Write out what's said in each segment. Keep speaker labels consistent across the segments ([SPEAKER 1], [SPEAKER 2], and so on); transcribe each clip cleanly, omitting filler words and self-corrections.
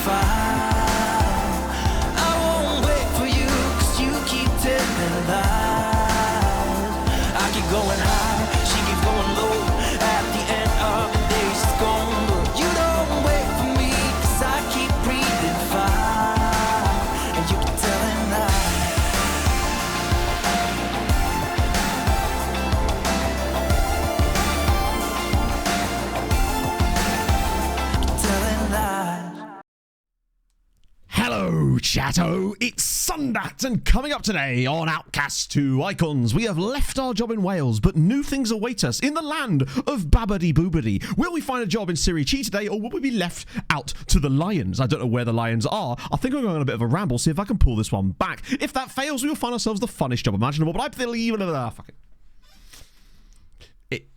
[SPEAKER 1] file. I won't wait for you, cause you keep telling lies. I keep going high, she keeps going low. At the end of the day, she's gone. But you don't wait for me, cause I keep breathing fire. And you keep telling lies.
[SPEAKER 2] Hello, chatto. It's Sundat, and coming up today on Outcasts 2 Icons, we have left our job in Wales, but new things await us in the land of Babbity Boobity. Will we find a job in Syc today, or will we be left out to the lions? I don't know where the lions are. I think I'm going on a bit of a ramble, see if I can pull this one back. If that fails, we will find ourselves the funnest job imaginable, but I believe... fuck it.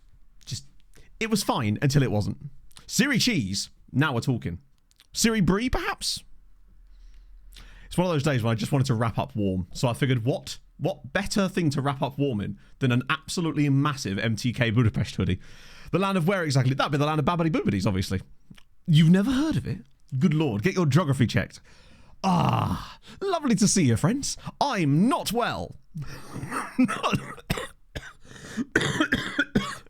[SPEAKER 2] It was fine until it wasn't. Siri Cheese, now we're talking. Siri Brie, perhaps? It's one of those days when I just wanted to wrap up warm. So I figured, what better thing to wrap up warm in than an absolutely massive MTK Budapest hoodie? The land of where exactly? That'd be the land of Babbity Boobities, obviously. You've never heard of it? Good lord, get your geography checked. Ah, lovely to see you, friends. I'm not well.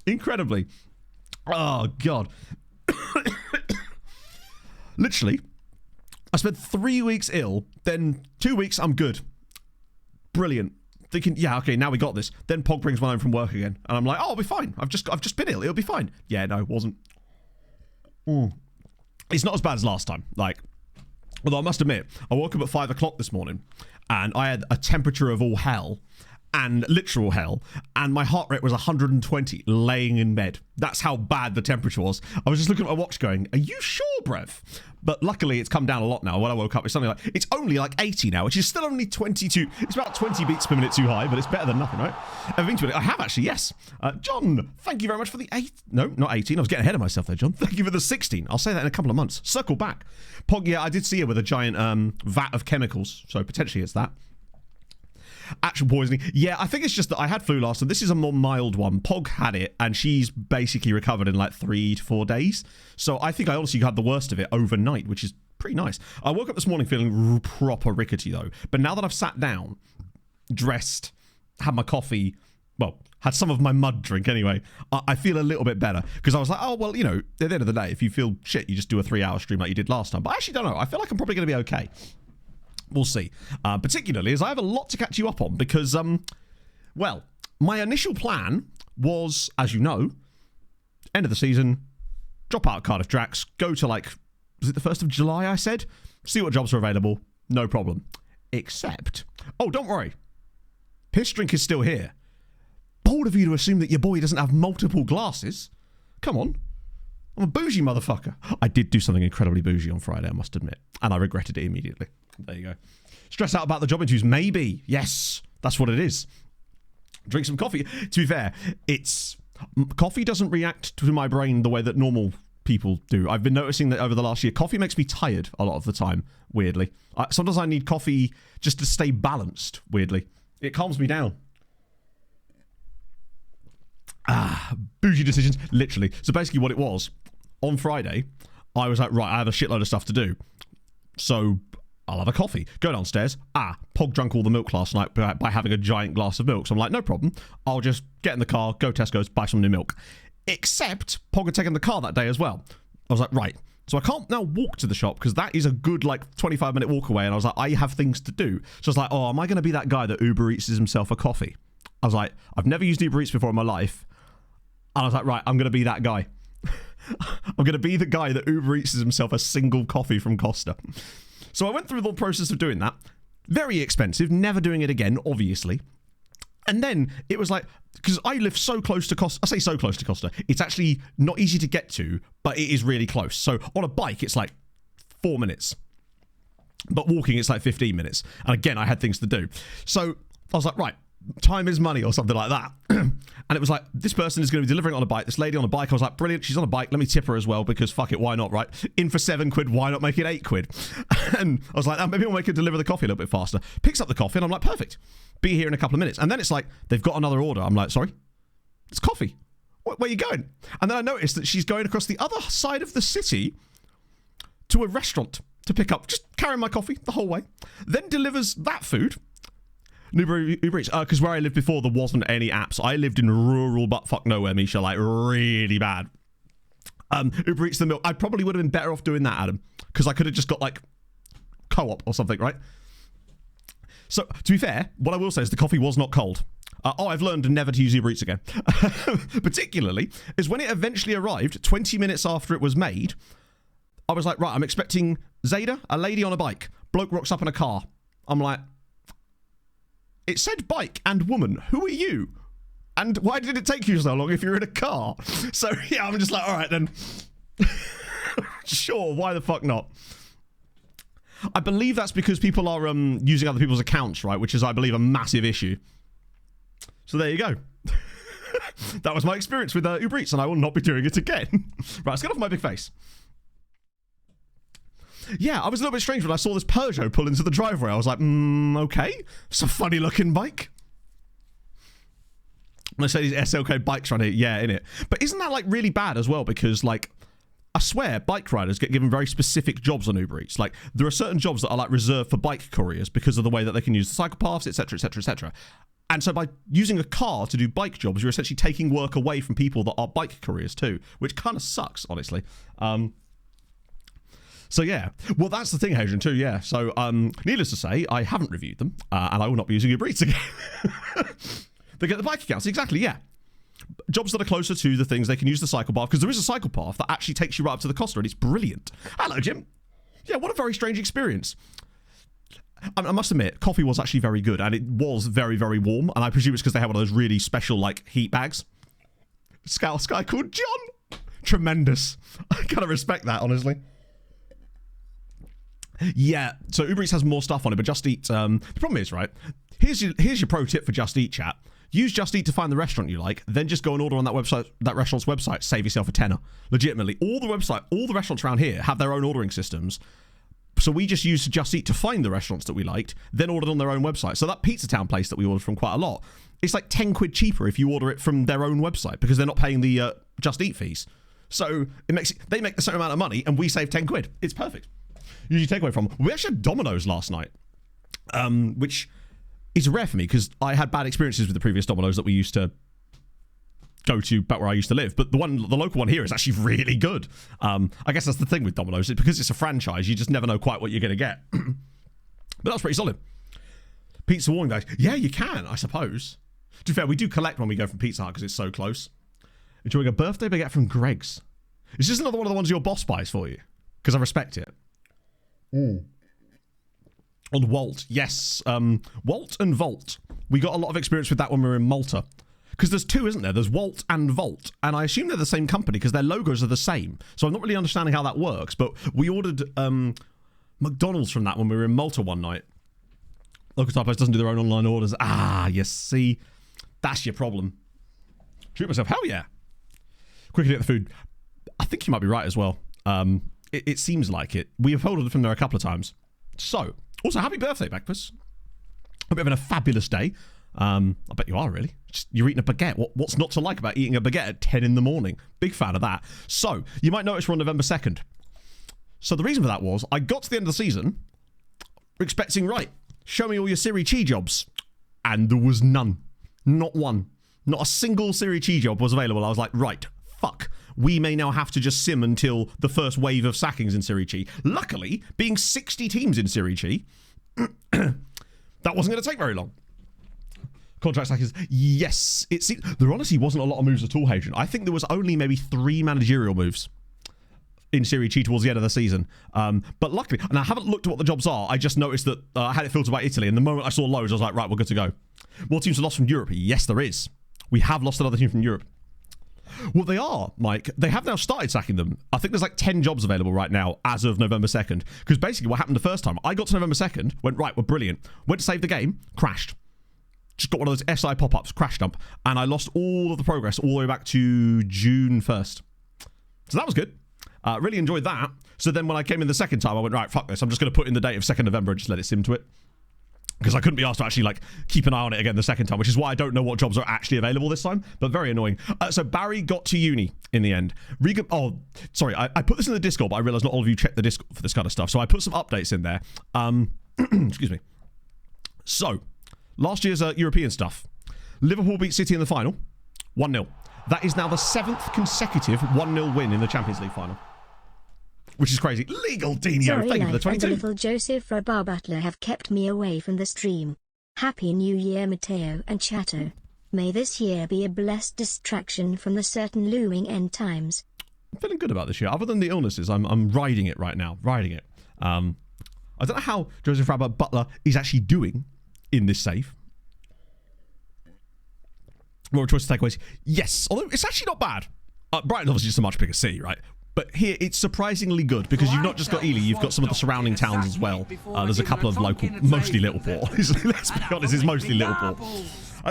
[SPEAKER 2] Incredibly. Oh, God. Literally, I spent 3 weeks ill, then 2 weeks I'm good. Brilliant. Thinking, yeah, okay, now we got this. Then Pog brings one home from work again, and I'm like, oh, I'll be fine. I've just been ill. It'll be fine. Yeah, no, it wasn't. It's not as bad as last time. Like, although I must admit, I woke up at 5 o'clock this morning, and I had a temperature of all hell, and literal hell, and my heart rate was 120 laying in bed. That's how bad the temperature was. I was just looking at my watch going, are you sure, Brev? But luckily it's come down a lot now. When I woke up, it's only like 80 now, which is still only 22. It's about 20 beats per minute too high, but it's better than nothing, right? I've been to it. I have actually, yes. John, thank you very much for the 8. No, not 18. I was getting ahead of myself there, John. Thank you for the 16. I'll say that in a couple of months. Circle back. Pog, yeah, I did see her with a giant vat of chemicals, so potentially it's that. Actual poisoning. Yeah, I think it's just that I had flu last time. This is a more mild one. Pog had it, and she's basically recovered in like 3 to 4 days. So I think I honestly had the worst of it overnight, which is pretty nice. I woke up this morning feeling proper rickety, though. But now that I've sat down, dressed, had my coffee, well, had some of my mud drink anyway, I feel a little bit better. Because I was like, oh, well, you know, at the end of the day, if you feel shit, you just do a 3-hour stream like you did last time. But I actually don't know. I feel like I'm probably going to be okay. We'll see. Particularly as I have a lot to catch you up on because, well, my initial plan was, as you know, end of the season, drop out of Cardiff Drax, go to like, was it the 1st of July I said? See what jobs are available, no problem. Except, oh, don't worry, Piss Drink is still here. Bold of you to assume that your boy doesn't have multiple glasses. Come on. I'm a bougie motherfucker. I did do something incredibly bougie on Friday, I must admit, and I regretted it immediately. There you go. Stressed out about the job interviews? Maybe. Yes, that's what it is. Drink some coffee. To be fair, coffee doesn't react to my brain the way that normal people do. I've been noticing that over the last year, coffee makes me tired a lot of the time, weirdly. Sometimes I need coffee just to stay balanced, weirdly. It calms me down. Bougie decisions, literally. So basically what it was, on Friday, I was like, right, I have a shitload of stuff to do. So I'll have a coffee. Go downstairs. Pog drank all the milk last night by having a giant glass of milk. So I'm like, no problem. I'll just get in the car, go Tesco's, buy some new milk. Except Pog had taken the car that day as well. I was like, right. So I can't now walk to the shop because that is a good like 25-minute walk away. And I was like, I have things to do. So I was like, oh, am I going to be that guy that Uber Eats himself a coffee? I was like, I've never used Uber Eats before in my life. And I was like, right, I'm going to be that guy. I'm going to be the guy that Uber Eats himself a single coffee from Costa. So I went through the process of doing that. Very expensive, never doing it again, obviously. And then it was like, because I live so close to Costa, I say so close to Costa, it's actually not easy to get to, but it is really close. So on a bike, it's like 4 minutes. But walking, it's like 15 minutes. And again, I had things to do. So I was like, right, time is money or something like that. And it was like, this person is going to be delivering on a bike. This lady on a bike. I was like, brilliant. She's on a bike. Let me tip her as well because fuck it. Why not, right? In for £7. Why not make it £8? And I was like, maybe I'll make her deliver the coffee a little bit faster. Picks up the coffee and I'm like, perfect. Be here in a couple of minutes. And then it's like, they've got another order. I'm like, sorry? It's coffee. Where are you going? And then I noticed that she's going across the other side of the city to a restaurant. to pick up, just carrying my coffee the whole way, then delivers that food. Uber Eats, because where I lived before, there wasn't any apps. I lived in rural buttfuck nowhere, Misha, like really bad. Uber Eats the milk. I probably would have been better off doing that, Adam, because I could have just got like Co-op or something, right? So, to be fair, what I will say is the coffee was not cold. I've learned never to use Uber Eats again. Particularly is when it eventually arrived, 20 minutes after it was made, I was like, right, I'm expecting Zeta, a lady on a bike. Bloke rocks up in a car. I'm like, it said bike and woman. Who are you? And why did it take you so long if you're in a car? So, yeah, I'm just like, all right, then. Sure, why the fuck not? I believe that's because people are using other people's accounts, right? Which is, I believe, a massive issue. So there you go. That was my experience with Uber Eats, and I will not be doing it again. Right, let's get off my big face. Yeah, I was a little bit strange when I saw this Peugeot pull into the driveway. I was like, okay. It's a funny looking bike. When I say these SLK bikes around here, yeah, innit? But isn't that like really bad as well? Because like, I swear bike riders get given very specific jobs on Uber Eats. Like, there are certain jobs that are like reserved for bike couriers because of the way that they can use the cycle paths, etc., etc., etc. And so by using a car to do bike jobs, you're essentially taking work away from people that are bike couriers too, which kind of sucks, honestly. So yeah, well, that's the thing, Hadrian, too, yeah. So needless to say, I haven't reviewed them, and I will not be using Uber Eats again. They get the bike accounts, exactly, yeah. Jobs that are closer to the things they can use the cycle path, because there is a cycle path that actually takes you right up to the Costa, and it's brilliant. Hello, Jim. Yeah, what a very strange experience. I must admit, coffee was actually very good, and it was very, very warm, and I presume it's because they had one of those really special, like, heat bags. Scout guy called John. Tremendous. I kind of respect that, honestly. Yeah, so Uber Eats has more stuff on it, but Just Eat, the problem is, right, here's your pro tip for Just Eat, chat. Use Just Eat to find the restaurant you like, then just go and order on that website, that restaurant's website, save yourself a tenner. Legitimately, all the restaurants around here have their own ordering systems. So we just used Just Eat to find the restaurants that we liked, then ordered on their own website. So that Pizza Town place that we ordered from quite a lot, it's like 10 quid cheaper if you order it from their own website because they're not paying the Just Eat fees. So they make the same amount of money and we save 10 quid. It's perfect. Usually takeaway from. We actually had Domino's last night, which is rare for me because I had bad experiences with the previous Domino's that we used to go to back where I used to live, but the local one here is actually really good. I guess that's the thing with Domino's, because it's a franchise, you just never know quite what you're going to get. But that's pretty solid. Pizza warning days, yeah, you can, I suppose. To be fair, we do collect when we go from Pizza Hut because it's so close. Enjoying a birthday baguette from Greg's. Is this another one of the ones your boss buys for you? Because I respect it. On Walt, yes, Walt and Volt. We got a lot of experience with that when we were in Malta. Because there's two, isn't there? There's Walt and Volt. And I assume they're the same company because their logos are the same. So I'm not really understanding how that works. But we ordered McDonald's from that when we were in Malta one night. Local Typos doesn't do their own online orders. Ah, you see. That's your problem. Shoot myself. Hell yeah. Quickly at the food. I think you might be right as well. It seems like it. We have ordered from there a couple of times. So, also, happy birthday, Backpuss. Hope you're having a fabulous day. I bet you are, really. You're eating a baguette. What's not to like about eating a baguette at 10 in the morning? Big fan of that. So, you might notice we're on November 2nd. So, the reason for that was I got to the end of the season expecting, right, show me all your Siri Chi jobs. And there was none. Not one. Not a single Siri Chi job was available. I was like, right, fuck. We may now have to just sim until the first wave of sackings in Siri Chi. Luckily, being 60 teams in Siri Chi, that wasn't going to take very long. Contract sackings, yes. There honestly wasn't a lot of moves at all, Hadrian. I think there was only maybe 3 managerial moves in Siri Chi towards the end of the season. But luckily, and I haven't looked at what the jobs are, I just noticed that I had it filtered by Italy, and the moment I saw loads, I was like, right, we're good to go. More teams are lost from Europe? Yes, there is. We have lost another team from Europe. Well, they are, Mike. They have now started sacking them. I think there's like 10 jobs available right now as of November 2nd. Because basically what happened the first time, I got to November 2nd, went, right, we're brilliant. Went to save the game, crashed. Just got one of those SI pop-ups, crash dump. And I lost all of the progress all the way back to June 1st. So that was good. Really enjoyed that. So then when I came in the second time, I went, right, fuck this. I'm just going to put in the date of 2nd November and just let it sim to it. because I couldn't be asked to actually like keep an eye on it again the second time, which is why I don't know what jobs are actually available this time, but very annoying. So Barry got to uni in the end. Regan, oh, sorry, I put this in the Discord, but I realized not all of you check the Discord for this kind of stuff, so I put some updates in there. Excuse me. So, last year's European stuff. Liverpool beat City in the final, 1-0. That is now the 7th consecutive 1-0 win in the Champions League final. Which is crazy. Legal Dino, thank you for the 22.
[SPEAKER 3] And little Joseph Robar Butler have kept me away from the stream. Happy New Year, Matteo and Chato. May this year be a blessed distraction from the certain looming end times.
[SPEAKER 2] I'm feeling good about this year. Other than the illnesses, I'm riding it right now. Riding it. I don't know how Joseph Robert Butler is actually doing in this save. More choice to takeaways. Yes, although it's actually not bad. Brighton's obviously just a much bigger city, right? But here, it's surprisingly good because you've not just got Ely, you've got some of the surrounding towns as well. There's a couple of local, mostly Littleport. Let's be honest, it's mostly Littleport.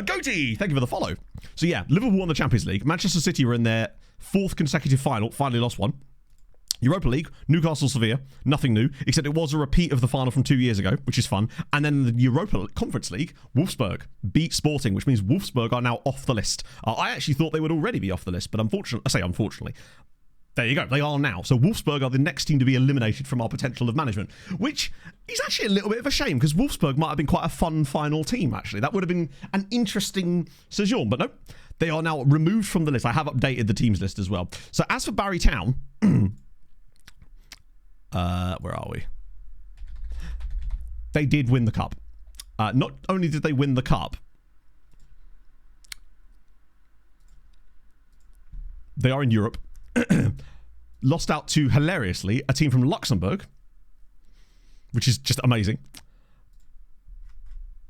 [SPEAKER 2] Goatee, thank you for the follow. So yeah, Liverpool won the Champions League. Manchester City were in their 4th consecutive final, finally lost one. Europa League, Newcastle, Sevilla, nothing new, except it was a repeat of the final from 2 years ago, which is fun. And then the Europa Conference League, Wolfsburg beat Sporting, which means Wolfsburg are now off the list. I actually thought they would already be off the list, but unfortunately, there you go, they are now. So Wolfsburg are the next team to be eliminated from our potential of management, which is actually a little bit of a shame, because Wolfsburg might have been quite a fun final team, actually. That would have been an interesting sojourn, but no, they are now removed from the list. I have updated the teams list as well. So as for Barry Town, where are we? They did win the cup. Not only did they win the cup, they are in Europe. Lost out to, hilariously, a team from Luxembourg, which is just amazing.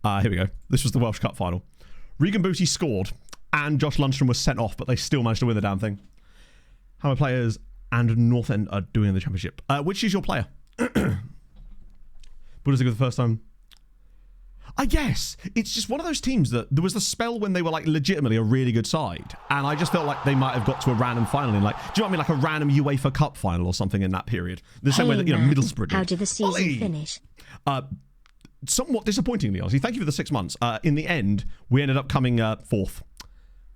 [SPEAKER 2] Here we go. This was the Welsh Cup final. Regan Booty scored, and Josh Lundstrom was sent off, but they still managed to win the damn thing. How many players and North End are doing in the Championship? Which is your player? Bundesliga the first time. I guess it's just one of those teams that there was the spell when they were like legitimately a really good side, and I just felt like they might have got to a random final in, like, do you know what I mean, like a random UEFA Cup final or something in that period. The same way that, you know, Middlesbrough did.
[SPEAKER 3] How did the season finish?
[SPEAKER 2] Somewhat disappointingly, honestly. Thank you for the 6 months. In the end, we ended up coming 4th,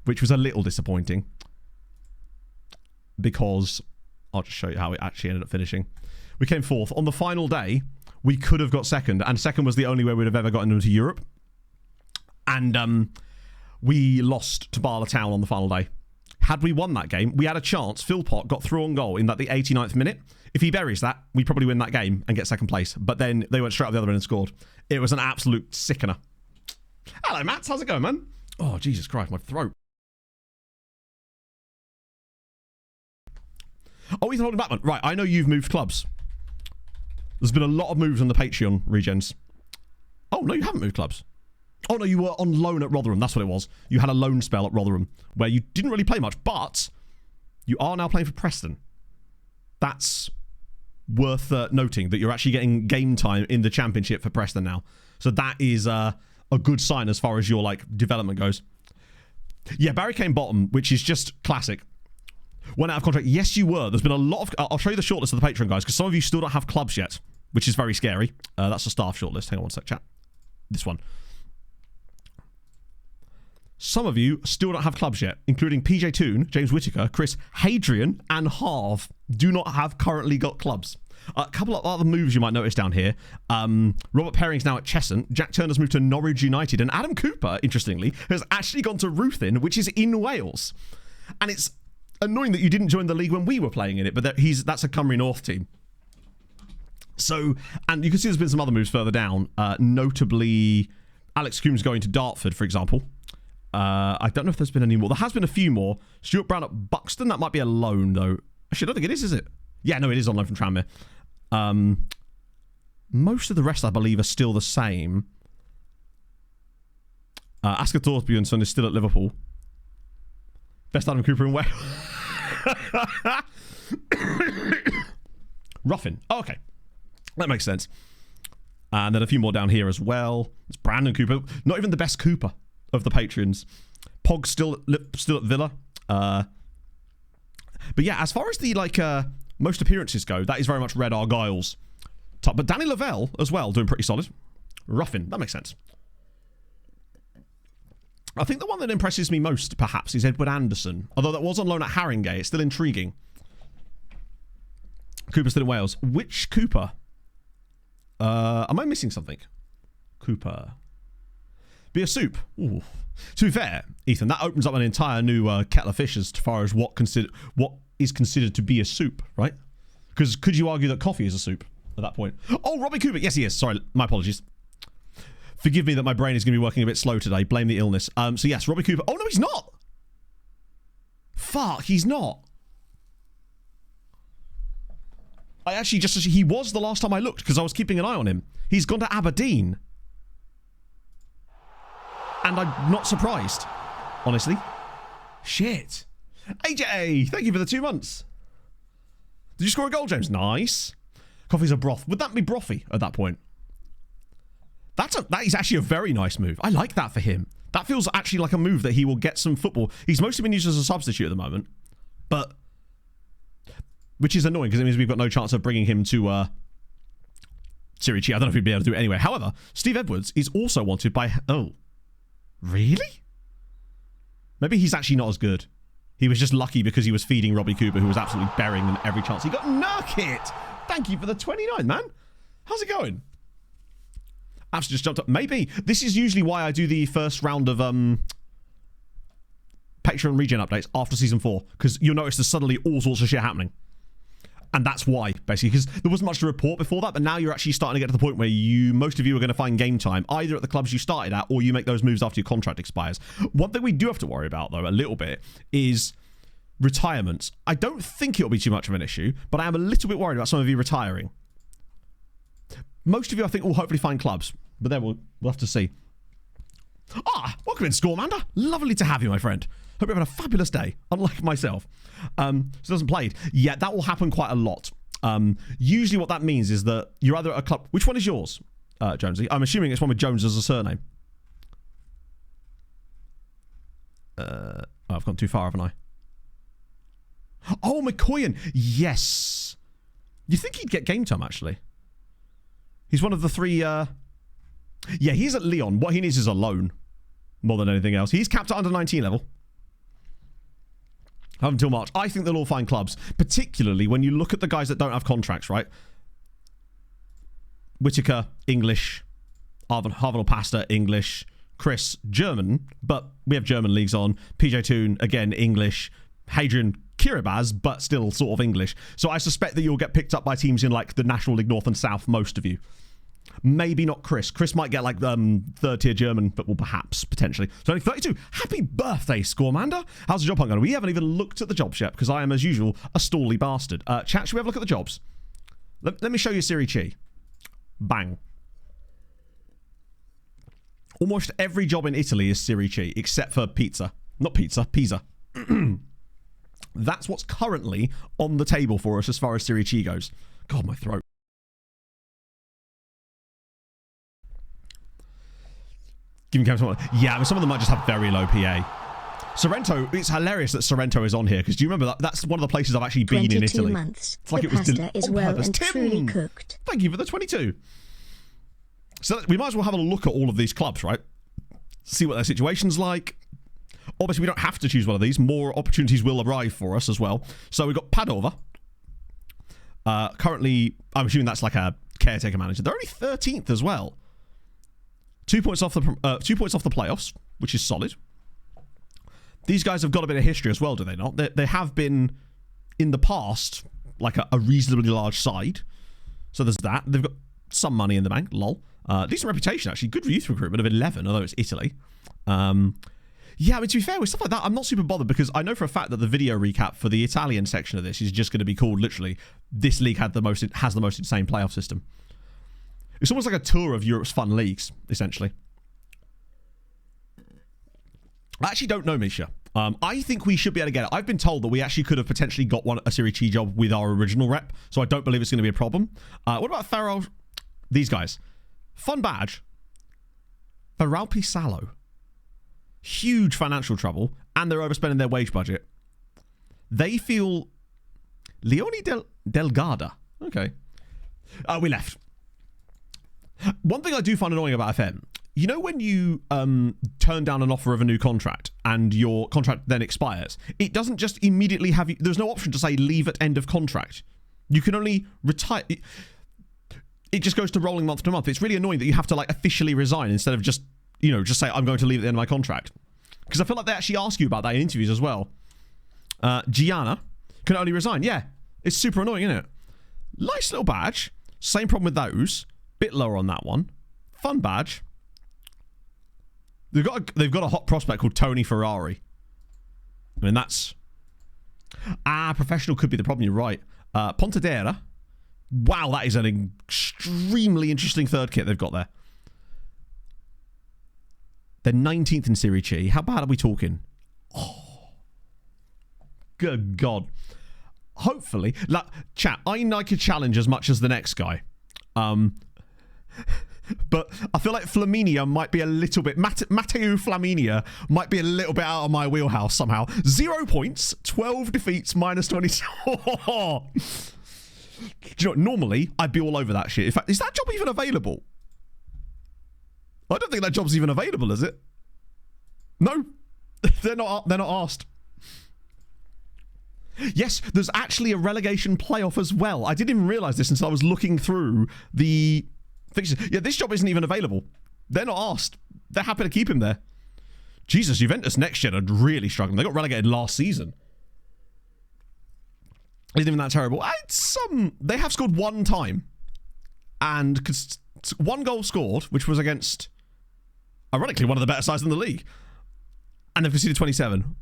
[SPEAKER 2] which was a little disappointing because I'll just show you how it actually ended up finishing. We came 4th on the final day. We could have got 2nd, and 2nd was the only way we'd have ever gotten into Europe. And we lost to Bala Town on the final day. Had we won that game, we had a chance. Philpott got through on goal in the 89th minute. If he buries that, we probably win that game and get 2nd place. But then they went straight up the other end and scored. It was an absolute sickener. Hello, Matt. How's it going, man? Oh, Jesus Christ, my throat. Oh, Ethan Holden Batman. Right, I know you've moved clubs. There's been a lot of moves on the Patreon, Regens. Oh, no, you haven't moved clubs. Oh, no, you were on loan at Rotherham. That's what it was. You had a loan spell at Rotherham where you didn't really play much, but you are now playing for Preston. That's worth noting, that you're actually getting game time in the Championship for Preston now. So that is a good sign as far as your like development goes. Yeah, Barry came bottom, which is just classic. Went out of contract. Yes, you were. There's been a lot of... I'll show you the shortlist of the Patreon guys, because some of you still don't have clubs yet, which is very scary. That's the staff shortlist. Hang on one sec, chat. This one. Some of you still don't have clubs yet, including PJ Toon, James Whittaker, Chris Hadrian, and Harv do not have currently got clubs. A couple of other moves you might notice down here. Robert Perring's now at Cheshunt. Jack Turner's moved to Norwich United. And Adam Cooper, interestingly, has actually gone to Ruthin, which is in Wales. And it's annoying that you didn't join the league when we were playing in it, but that's a Cymru North team. So, and you can see there's been some other moves further down, notably Alex Coombs going to Dartford, for example. I don't know if there's been any more. There has been a few more. Stuart Brown at Buxton, that might be a loan, though. Actually, I don't think it is it? Yeah, no, it is on loan from Tranmere. Most of the rest, I believe, are still the same. Asker Thorsbjornsson is still at Liverpool. Best Adam Cooper in Wales. Ruffin. Oh, okay. That makes sense. And then a few more down here as well. It's Brandon Cooper. Not even the best Cooper of the Patreons. Pog's still at Villa. But yeah, as far as the most appearances go, that is very much Red Argyle's top. But Danny Lavelle as well, doing pretty solid. Ruffin. That makes sense. I think the one that impresses me most, perhaps, is Edward Anderson. Although that was on loan at Haringey, it's still intriguing. Cooper's still in Wales. Which Cooper? Am I missing something? Cooper. Be a soup. Ooh. To be fair, Ethan, that opens up an entire new kettle of fish as far as what is considered to be a soup, right? Because could you argue that coffee is a soup at that point? Oh, Robbie Cooper. Yes, he is. Sorry, my apologies. Forgive me that my brain is going to be working a bit slow today. Blame the illness. So yes, Robbie Cooper. Oh, no, he's not. Fuck, he's not. I actually he was the last time I looked because I was keeping an eye on him. He's gone to Aberdeen. And I'm not surprised, honestly. Shit. AJ, thank you for the 2 months. Did you score a goal, James? Nice. Coffee's a broth. Would that be brothy at that point? That is actually a very nice move. I like that for him. That feels actually like a move that he will get some football. He's mostly been used as a substitute at the moment, but which is annoying because it means we've got no chance of bringing him to Serie C. I don't know if he'd be able to do it anyway. However, Steve Edwards is also wanted by... Oh, really? Maybe he's actually not as good. He was just lucky because he was feeding Robbie Cooper, who was absolutely burying them every chance he got. Nurkit! Thank you for the 29, man. How's it going? Apps just jumped up. Maybe. This is usually why I do the first round of Patreon regen updates after Season 4. Because you'll notice there's suddenly all sorts of shit happening. And that's why, basically. Because there wasn't much to report before that, but now you're actually starting to get to the point where most of you are going to find game time, either at the clubs you started at, or you make those moves after your contract expires. One thing we do have to worry about, though, a little bit, is retirements. I don't think it'll be too much of an issue, but I am a little bit worried about some of you retiring. Most of you, I think, will hopefully find clubs. But then we'll have to see. Welcome in, Scoremander. Lovely to have you, my friend. Hope you're having a fabulous day, unlike myself. So it hasn't played. Yeah, that will happen quite a lot. Usually what that means is that you're either at a club... Which one is yours, Jonesy? I'm assuming it's one with Jones as a surname. I've gone too far, haven't I? Oh, McCoyan. Yes. You think he'd get game time, actually? He's one of the three... Yeah, he's at Lyon. What he needs is a loan more than anything else. He's capped at under 19 level. Have until March. I think they'll all find clubs, particularly when you look at the guys that don't have contracts, right? Whitaker, English. Harvard Pasta, English. Chris, German, but we have German leagues on. PJ Toon, again, English. Hadrian, Kiribaz, but still sort of English. So I suspect that you'll get picked up by teams in like the National League North and South, most of you. Maybe not Chris. Chris might get like third tier German, but will perhaps potentially. So only 32. Happy birthday, Scoremander. How's the job hunt going? We haven't even looked at the jobs yet because I am, as usual, a stally bastard. Chat, should we have a look at the jobs? Let me show you Serie C. Bang. Almost every job in Italy is Serie C, except for pizza. Not pizza, Pisa. That's what's currently on the table for us as far as Serie C goes. God, my throat. Yeah, but some of them might just have very low PA. Sorrento, it's hilarious that Sorrento is on here because do you remember that? That's one of the places I've actually been in Italy.
[SPEAKER 3] 22 months.
[SPEAKER 2] It's like
[SPEAKER 3] the
[SPEAKER 2] it was
[SPEAKER 3] pasta is well
[SPEAKER 2] purpose.
[SPEAKER 3] and
[SPEAKER 2] Tim,
[SPEAKER 3] truly cooked.
[SPEAKER 2] Thank you for the 22. So we might as well have a look at all of these clubs, right? See what their situation's like. Obviously, we don't have to choose one of these. More opportunities will arrive for us as well. So we've got Padova. Currently, I'm assuming that's like a caretaker manager. They're only 13th as well. 2 points off the playoffs, which is solid. These guys have got a bit of history as well, do they not? They have been, in the past, like a reasonably large side. So there's that. They've got some money in the bank. Lol. Decent reputation, actually. Good youth recruitment of 11, although it's Italy. Yeah, I mean, to be fair, with stuff like that, I'm not super bothered because I know for a fact that the video recap for the Italian section of this is just going to be called, literally, this league has the most insane playoff system. It's almost like a tour of Europe's fun leagues, essentially. I actually don't know, Misha. I think we should be able to get it. I've been told that we actually could have potentially got a Serie C job with our original rep, so I don't believe it's going to be a problem. What about Ferro? These guys. Fun badge. Feralpi Salo. Huge financial trouble, and they're overspending their wage budget. They feel... Leone Delgada. Okay. We left. One thing I do find annoying about FM, you know when you turn down an offer of a new contract and your contract then expires, it doesn't just immediately have you... There's no option to say leave at end of contract. You can only retire... It just goes to rolling month to month. It's really annoying that you have to like officially resign instead of just, you know, just say I'm going to leave at the end of my contract. Because I feel like they actually ask you about that in interviews as well. Gianna can only resign. Yeah, it's super annoying, isn't it? Nice little badge. Same problem with those. Bit lower on that one. Fun badge. They've got a hot prospect called Tony Ferrari. I mean, that's... professional could be the problem. You're right. Pontedera. Wow, that is an extremely interesting third kit they've got there. They're 19th in Serie C. How bad are we talking? Oh, good God. Hopefully, like, chat, I could challenge as much as the next guy. But I feel like Flaminia might be a little bit... Matteo Flaminia might be a little bit out of my wheelhouse somehow. 0 points, 12 defeats, minus 20... Do you know what? Normally, I'd be all over that shit. In fact, is that job even available? I don't think that job's even available, is it? No. They're not asked. Yes, there's actually a relegation playoff as well. I didn't even realise this until I was looking through the fixtures. Yeah, this job isn't even available. They're not asked. They're happy to keep him there. Jesus, Juventus next year are really struggling. They got relegated last season. Isn't even that terrible. They have scored one time. And one goal scored, which was against, ironically, one of the better sides in the league. And they've conceded 27.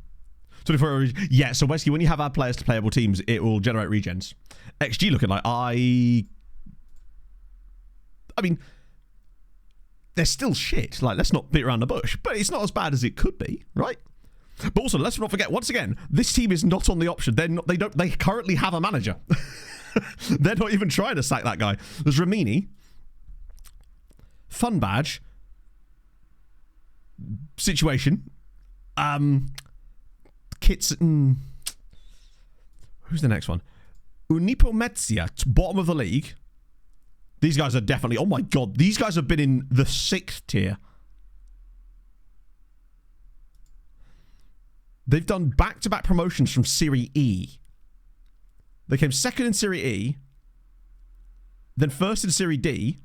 [SPEAKER 2] 24. Yeah, so basically when you have add players to playable teams, it will generate regens. XG looking like I mean, they're still shit. Like, let's not beat around the bush. But it's not as bad as it could be, right? But also, let's not forget, once again, this team is not on the option. They currently have a manager. They're not even trying to sack that guy. There's Ramini. Fun badge. Situation. Kits. Who's the next one? Unipomezia, bottom of the league. These guys are definitely... Oh my God, these guys have been in the 6th tier. They've done back-to-back promotions from Serie E. They came second in Serie E, then first in Serie D.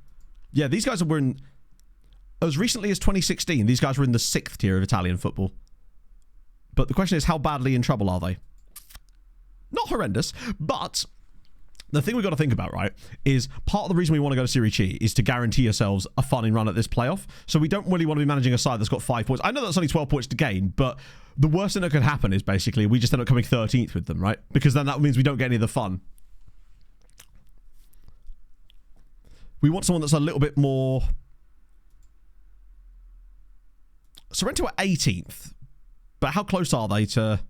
[SPEAKER 2] Yeah, these guys were in... As recently as 2016, these guys were in the 6th tier of Italian football. But the question is, how badly in trouble are they? Not horrendous, but... The thing we've got to think about, right, is part of the reason we want to go to Serie C is to guarantee yourselves a fun run at this playoff. So we don't really want to be managing a side that's got 5 points. I know that's only 12 points to gain, but the worst thing that could happen is basically we just end up coming 13th with them, right? Because then that means we don't get any of the fun. We want someone that's a little bit more... Sorrento are 18th, but how close are they to...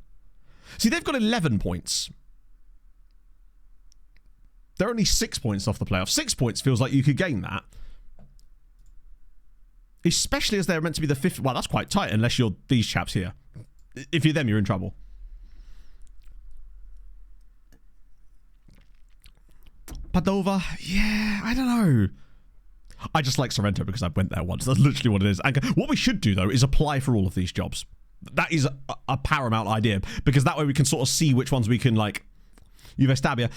[SPEAKER 2] See, they've got 11 points. They're only 6 points off the playoff. 6 points feels like you could gain that. Especially as they're meant to be the 5th. Well, that's quite tight unless you're these chaps here. If you're them, you're in trouble. Padova, yeah, I don't know. I just like Sorrento because I went there once. That's literally what it is. And what we should do, though, is apply for all of these jobs. That is a paramount idea, because that way we can sort of see which ones we can, like... Juve Stabia.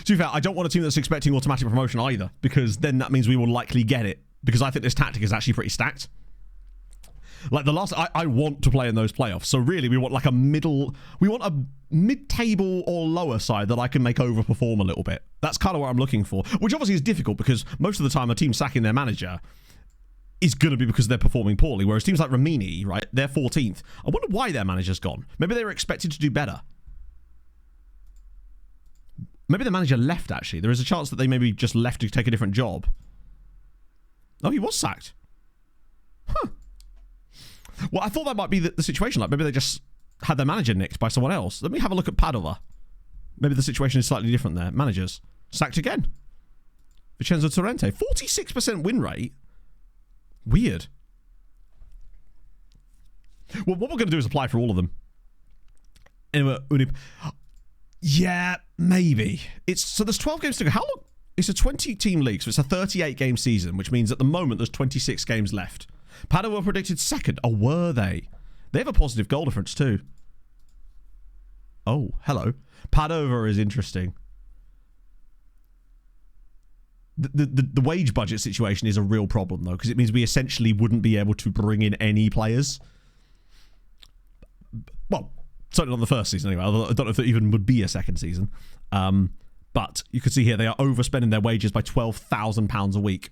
[SPEAKER 2] To be fair, I don't want a team that's expecting automatic promotion either, because then that means we will likely get it, because I think this tactic is actually pretty stacked. Like the last... I want to play in those playoffs, so really we want like a middle... We want a mid-table or lower side that I can make overperform a little bit. That's kind of what I'm looking for, which obviously is difficult, because most of the time a team sacking their manager is going to be because they're performing poorly, whereas teams like Ramini, right, they're 14th. I wonder why their manager's gone. Maybe they were expected to do better. Maybe the manager left, actually. There is a chance that they maybe just left to take a different job. Oh, he was sacked. Huh. Well, I thought that might be the situation. Like, maybe they just had their manager nicked by someone else. Let me have a look at Padova. Maybe the situation is slightly different there. Managers. Sacked again. Vincenzo Torrente. 46% win rate. Weird. Well, what we're going to do is apply for all of them. Anyway, yeah, maybe. So there's 12 games to go. How long? It's a 20-team league, so it's a 38-game season, which means at the moment there's 26 games left. Padova were predicted second. Oh, were they? They have a positive goal difference too. Oh, hello. Padova is interesting. The wage budget situation is a real problem, though, because it means we essentially wouldn't be able to bring in any players. Well, certainly not the first season anyway. I don't know if there even would be a second season. But you can see here they are overspending their wages by £12,000 a week.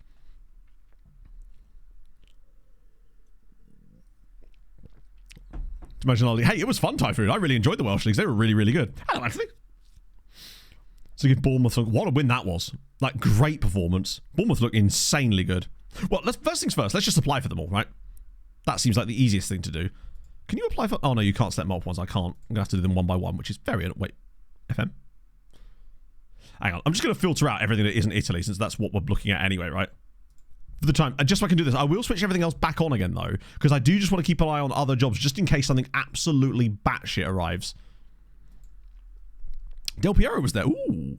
[SPEAKER 2] Imagine all, hey, it was fun, Typhoon. I really enjoyed the Welsh leagues. They were really, really good. Hello, actually. So give Bournemouth, what a win that was. Like, great performance. Bournemouth look insanely good. Well, first things first, let's just apply for them all, right? That seems like the easiest thing to do. Can you apply for... Oh, no, you can't select multiple ones. I can't. I'm going to have to do them one by one, which is very... Wait, FM? Hang on. I'm just going to filter out everything that isn't Italy, since that's what we're looking at anyway, right? For the time. And just so I can do this, I will switch everything else back on again, though, because I do just want to keep an eye on other jobs, just in case something absolutely batshit arrives. Del Piero was there. Ooh.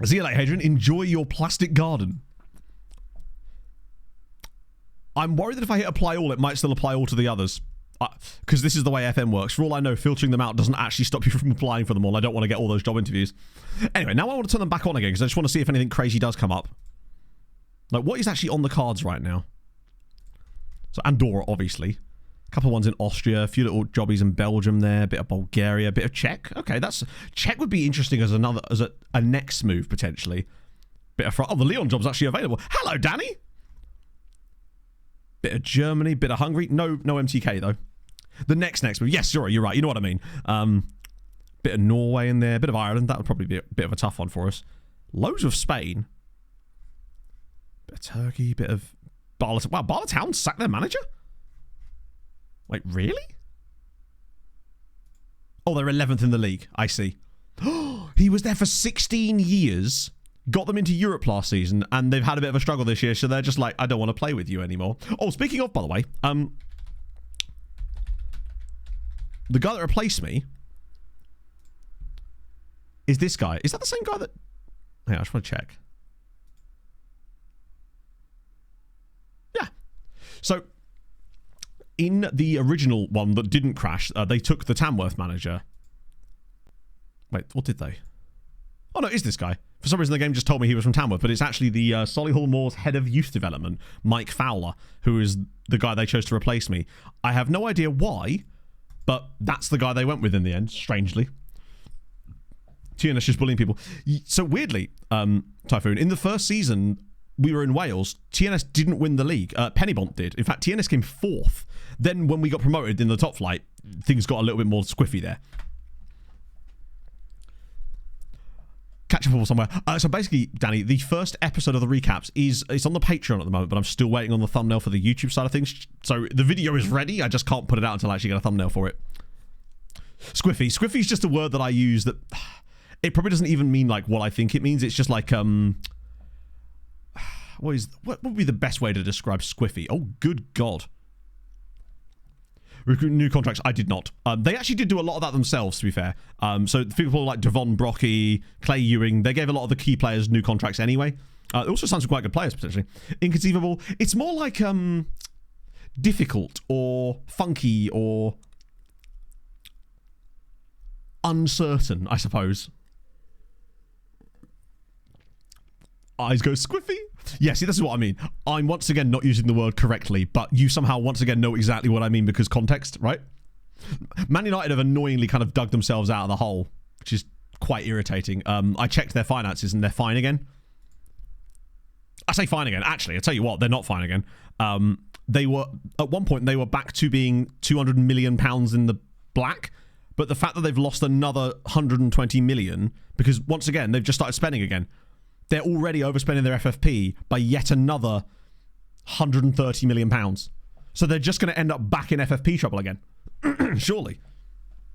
[SPEAKER 2] See you later, Hadrian. Enjoy your plastic garden. I'm worried that if I hit apply all, it might still apply all to the others. Because this is the way FM works. For all I know, filtering them out doesn't actually stop you from applying for them all. I don't want to get all those job interviews. Anyway, now I want to turn them back on again, because I just want to see if anything crazy does come up. Like, what is actually on the cards right now? So, Andorra, obviously. A couple of ones in Austria, a few little jobbies in Belgium there, a bit of Bulgaria, a bit of Czech. Okay, Czech would be interesting as a next move, potentially. Bit of... Oh, the Lyon job's actually available. Hello, Danny! Bit of Germany, bit of Hungary. No MTK, though. The next move. Yes, sorry, you're right. You know what I mean. Bit of Norway in there, bit of Ireland. That would probably be a bit of a tough one for us. Loads of Spain. Bit of Turkey, bit of... Barletown. Wow, Barletown sacked their manager? Wait, really? Oh, they're 11th in the league. I see. He was there for 16 years, got them into Europe last season, and they've had a bit of a struggle this year, so they're just like, I don't want to play with you anymore. Oh, speaking of, by the way, the guy that replaced me is this guy. Is that the same guy that... Hang on, I just want to check. Yeah. So... in the original one that didn't crash, they took the Tamworth manager. Wait, what did they? Oh, no, it is this guy. For some reason, the game just told me he was from Tamworth, but it's actually the Solihull Moors head of youth development, Mike Fowler, who is the guy they chose to replace me. I have no idea why, but that's the guy they went with in the end, strangely. TNS just bullying people. So weirdly, Typhoon, in the first season... we were in Wales. TNS didn't win the league. Pennybont did. In fact, TNS came 4th. Then when we got promoted in the top flight, things got a little bit more squiffy there. Catch a football somewhere. So basically, Danny, the first episode of the recaps it's on the Patreon at the moment, but I'm still waiting on the thumbnail for the YouTube side of things. So the video is ready. I just can't put it out until I actually get a thumbnail for it. Squiffy. Squiffy is just a word that I use that... it probably doesn't even mean like what I think it means. It's just like... what would be the best way to describe squiffy? Oh, good God. Recruit new contracts. I did not. They actually did do a lot of that themselves, to be fair. So people like Devon Brocky, Clay Ewing, they gave a lot of the key players new contracts anyway. It also sounds like quite good players, potentially. Inconceivable. It's more like difficult or funky or uncertain, I suppose. Eyes go squiffy. Yeah, see, this is what I mean. I'm once again not using the word correctly, but you somehow once again know exactly what I mean because context, right? Man United have annoyingly kind of dug themselves out of the hole, which is quite irritating. I checked their finances and they're fine again. I say fine again. Actually, I tell you what, they're not fine again. They were, at one point, they were back to being £200 million in the black, but the fact that they've lost another 120 million, because once again, they've just started spending again. They're already overspending their FFP by yet another £130 million. So they're just going to end up back in FFP trouble again. Surely.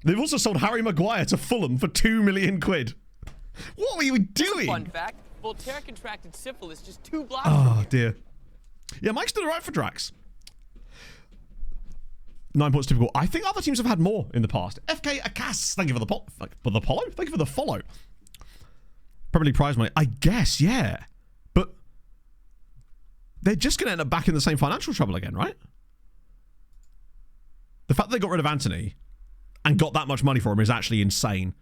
[SPEAKER 2] They've also sold Harry Maguire to Fulham for £2 million. What were you doing?
[SPEAKER 4] Fun fact, Voltaire contracted syphilis just 2 blocks
[SPEAKER 2] from
[SPEAKER 4] here.
[SPEAKER 2] Oh, dear. Yeah, Mike's doing all right for Drax. 9 points typical. I think other teams have had more in the past. FK Akas, thank you for the follow. Thank you for the follow. Premier League prize money. I guess, yeah. But they're just going to end up back in the same financial trouble again, right? The fact that they got rid of Anthony and got that much money for him is actually insane.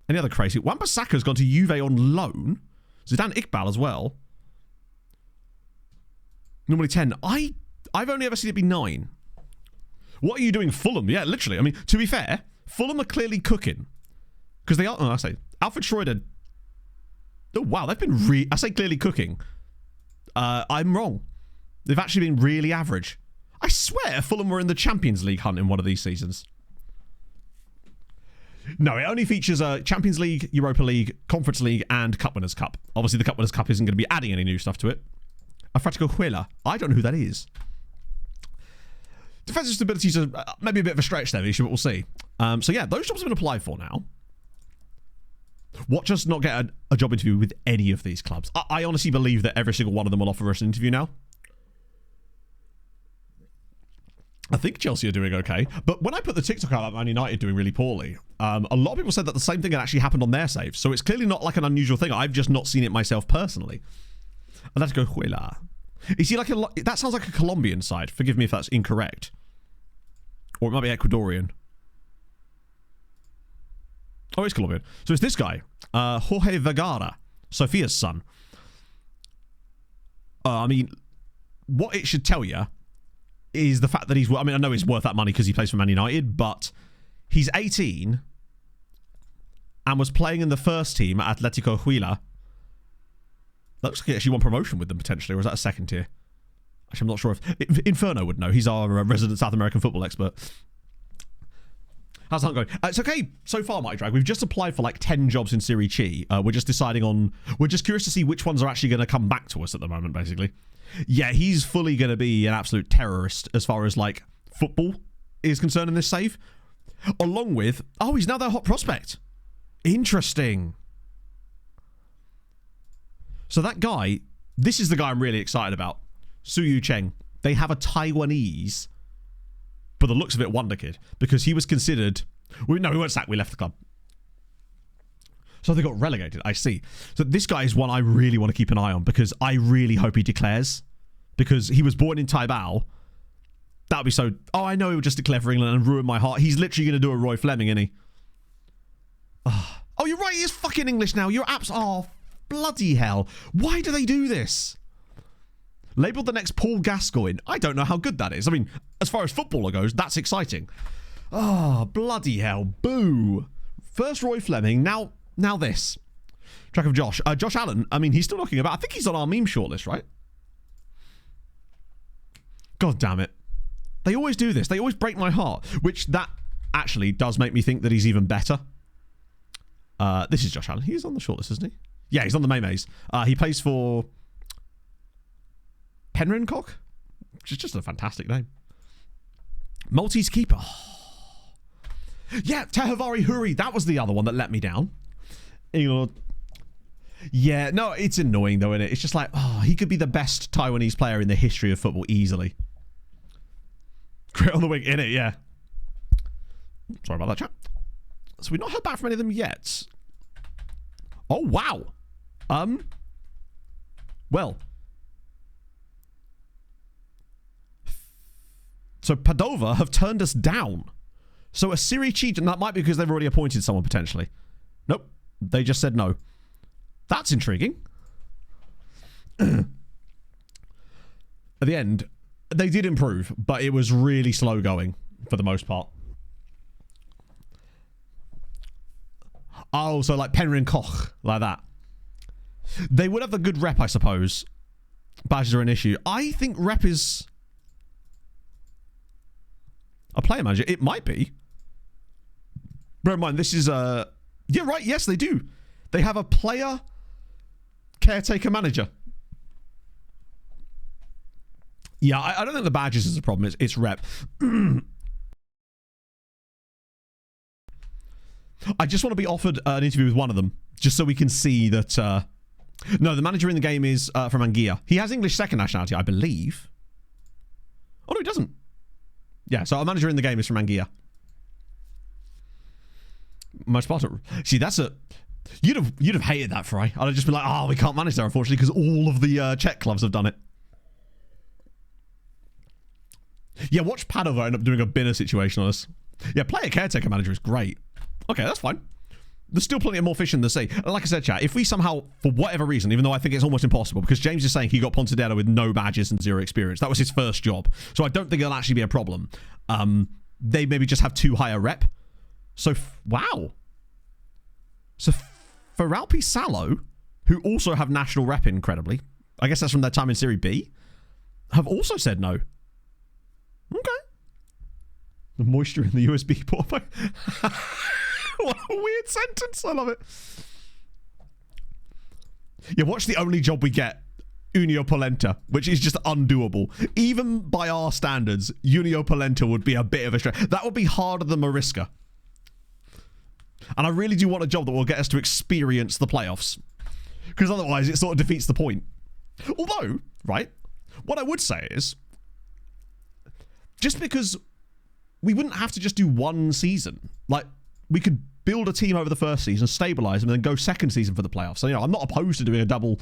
[SPEAKER 2] Any other crazy? Wan-Bissaka's gone to Juve on loan. Zidane Iqbal as well. Normally 10. I've only ever seen it be 9. What are you doing, Fulham? Yeah, literally. I mean, to be fair, Fulham are clearly cooking. Because they are... Oh, I say, Alfred Schroeder... Oh, wow, they've been I say clearly cooking. I'm wrong. They've actually been really average. I swear Fulham were in the Champions League hunt in one of these seasons. No, it only features Champions League, Europa League, Conference League, and Cup Winners' Cup. Obviously, the Cup Winners' Cup isn't going to be adding any new stuff to it. Afratico Huela. I don't know who that is. Defensive stability is maybe a bit of a stretch there, Visha, but we'll see. So yeah, those jobs have been applied for now. Watch us not get a job interview with any of these clubs. I honestly believe that every single one of them will offer us an interview now. I think Chelsea are doing okay. But when I put the TikTok out about Man United doing really poorly, a lot of people said that the same thing had actually happened on their saves. So it's clearly not like an unusual thing. I've just not seen it myself personally. Atletico Huila. Is he like that sounds like a Colombian side. Forgive me if that's incorrect. Or it might be Ecuadorian. Oh, it's Colombian. So it's this guy. Jorge Vergara. Sophia's son. I mean, what it should tell you is the fact that he's... I mean, I know he's worth that money because he plays for Man United, but he's 18 and was playing in the first team at Atletico Huila. That looks like he actually won promotion with them potentially, or is that a second tier? Actually, I'm not sure if... Inferno would know. He's our resident South American football expert. How's that going? It's okay so far, Mighty Drag. We've just applied for like 10 jobs in Serie C. We're just deciding on... We're just curious to see which ones are actually going to come back to us at the moment, basically. Yeah, he's fully going to be an absolute terrorist as far as like football is concerned in this save. Along with... Oh, he's now their hot prospect. Interesting. So that guy... This is the guy I'm really excited about. Su Yu Cheng. They have a Taiwanese... But the looks of it, wonder kid, because he was considered... No, we weren't sacked. We left the club. So they got relegated. I see. So this guy is one I really want to keep an eye on because I really hope he declares. Because he was born in Taibao. That would be so... Oh, I know he would just declare for England and ruin my heart. He's literally going to do a Roy Fleming, isn't he? Oh, you're right. He is fucking English now. You're Oh, bloody hell. Why do they do this? Labelled the next Paul Gascoigne. I don't know how good that is. I mean, as far as footballer goes, that's exciting. Oh, bloody hell. Boo. First Roy Fleming, now this. Track of Josh. Josh Allen, I mean, he's still knocking about. I think he's on our meme shortlist, right? God damn it. They always do this. They always break my heart, which that actually does make me think that he's even better. This is Josh Allen. He's on the shortlist, isn't he? Yeah, he's on the Maymays. He plays for... Penryn-Cock? Which is just a fantastic name. Maltese keeper. Oh. Yeah, Tehavari Huri. That was the other one that let me down. Yeah, no, it's annoying though, isn't it? It's just like, oh, he could be the best Taiwanese player in the history of football easily. Great on the wing, in it, yeah. Sorry about that, chat. So we've not heard back from any of them yet. Oh, wow. Well... So Padova have turned us down. So a Serie C, and that might be because they've already appointed someone potentially. Nope. They just said no. That's intriguing. At the end, they did improve, but it was really slow going for the most part. Oh, so like Penryn Koch, like that. They would have the good rep, I suppose. Badges are an issue. I think rep is... A player manager? It might be. Bear in mind, this is a... Yeah, right. Yes, they do. They have a player caretaker manager. Yeah, I don't think the badges is a problem. It's rep. I just want to be offered an interview with one of them, just so we can see that... No, the manager in the game is from Anguilla. He has English second nationality, I believe. Oh, no, he doesn't. Yeah, so our manager in the game is from Anguilla. Most part of... See, that's a... You'd have hated that, Fry. I'd have just been like, oh, we can't manage there, unfortunately, because all of the Czech clubs have done it. Yeah, watch Padova end up doing a binner situation on us. Yeah, player caretaker manager is great. Okay, that's fine. There's still plenty of more fish in the sea. And like I said, chat, if we somehow, for whatever reason, even though I think it's almost impossible, because James is saying he got Pontedera with no badges and 0 experience. That was his first job. So I don't think it'll actually be a problem. They maybe just have too high a rep. So, wow. So, for Alpi Salo, who also have national rep incredibly, I guess that's from their time in Serie B, have also said no. Okay. The moisture in the USB port. What a weird sentence. I love it. Yeah, watch the only job we get. Unio Polenta, which is just undoable. Even by our standards, Unio Polenta would be a bit of a stretch. That would be harder than Mariska. And I really do want a job that will get us to experience the playoffs. Because otherwise, it sort of defeats the point. Although, right, what I would say is, just because we wouldn't have to just do one season. Like, we could build a team over the first season, stabilize them, and then go second season for the playoffs. So, I'm not opposed to doing a double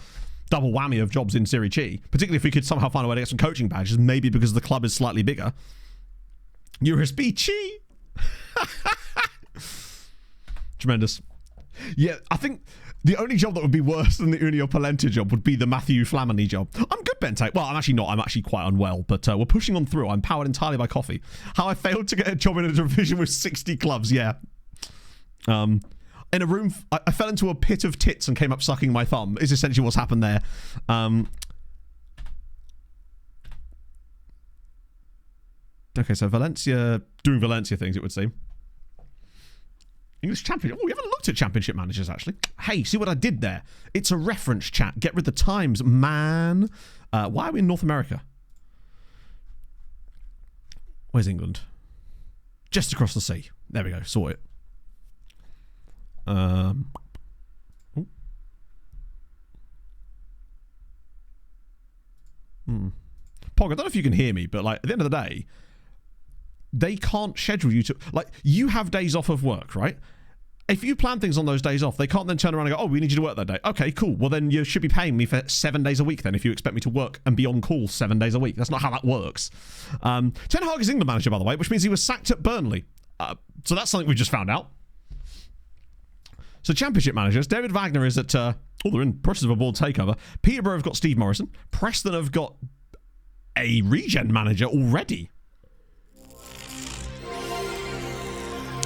[SPEAKER 2] whammy of jobs in Serie C, particularly if we could somehow find a way to get some coaching badges, maybe because the club is slightly bigger. USB chi. Tremendous. Yeah, I think the only job that would be worse than the Unio Polenta job would be the Matthew Flamini job. I'm good, Bente. Well, I'm actually not. I'm actually quite unwell, but we're pushing on through. I'm powered entirely by coffee. How I failed to get a job in a division with 60 clubs, yeah. In a room, I fell into a pit of tits and came up sucking my thumb, is essentially what's happened there. Okay, so Valencia, doing Valencia things, it would seem. English Championship. Oh, we haven't looked at Championship managers, actually. Hey, see what I did there? It's a reference, chat. Get rid of the times, man. Why are we in North America? Where's England? Just across the sea. There we go. Saw it. Pog, I don't know if you can hear me, but like at the end of the day, they can't schedule you to, like, you have days off of work, right? If you plan things on those days off, they can't then turn around and go, oh, we need you to work that day. Okay, cool. Well, then you should be paying me for 7 days a week then if you expect me to work and be on call 7 days a week. That's not how that works. Ten Hag is England manager, by the way, which means he was sacked at Burnley. So that's something we just found out. So Championship managers, David Wagner is at, they're in process of a board takeover. Peterborough have got Steve Morrison. Preston have got a regen manager already.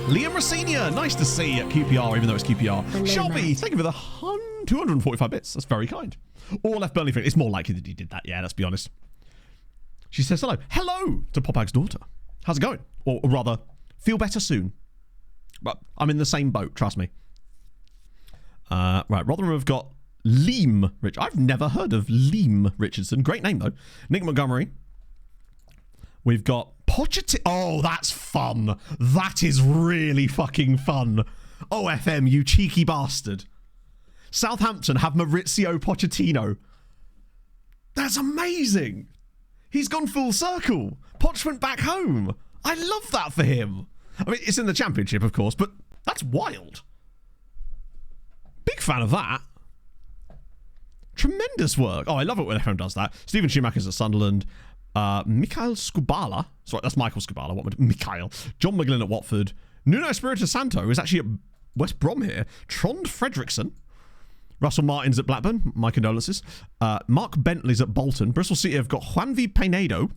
[SPEAKER 2] Liam Rossinia, nice to see at QPR, even though it's QPR.
[SPEAKER 3] Hello,
[SPEAKER 2] Shelby,
[SPEAKER 3] Matt.
[SPEAKER 2] thank you for the 245 bits. That's very kind. Or left Burnley fan. It's more likely that he did that, yeah, let's be honest. She says hello. Hello to Popag's daughter. How's it going? Or rather, feel better soon. But I'm in the same boat, trust me. Right, Rotherham have got Liam Rich. I've never heard of Liam Richardson. Great name, though. Nick Montgomery. We've got Pochettino. Oh, that's fun. That is really fucking fun. OFM, you cheeky bastard. Southampton have Maurizio Pochettino. That's amazing. He's gone full circle. Poch went back home. I love that for him. I mean, it's in the Championship, of course, but that's wild. Big fan of that. Tremendous work. Oh, I love it when FM does that. Stephen Schumacher's at Sunderland. Mikhail Skubala. Sorry, that's Michael Skubala. What would Mikhail? John McGlynn at Watford. Nuno Espirito Santo is actually at West Brom here. Trond Fredrickson. Russell Martin's at Blackburn. My condolences. Mark Bentley's at Bolton. Bristol City have got Juanvi Penedo.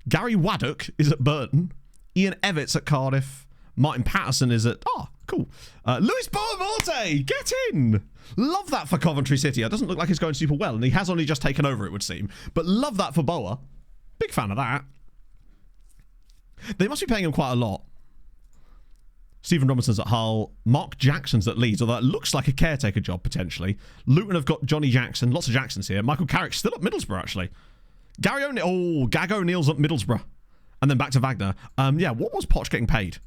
[SPEAKER 2] Gary Waddock is at Burton. Ian Evans at Cardiff. Martin Patterson is at... Oh, cool. Luis Boamorte, get in! Love that for Coventry City. It doesn't look like it's going super well, and he has only just taken over, it would seem. But love that for Boa. Big fan of that. They must be paying him quite a lot. Stephen Robinson's at Hull. Mark Jackson's at Leeds, although that looks like a caretaker job, potentially. Luton have got Johnny Jackson. Lots of Jacksons here. Michael Carrick's still at Middlesbrough, actually. Gary O'Neill... Oh, Gag O'Neill's at Middlesbrough. And then back to Wagner. Yeah, what was Poch getting paid?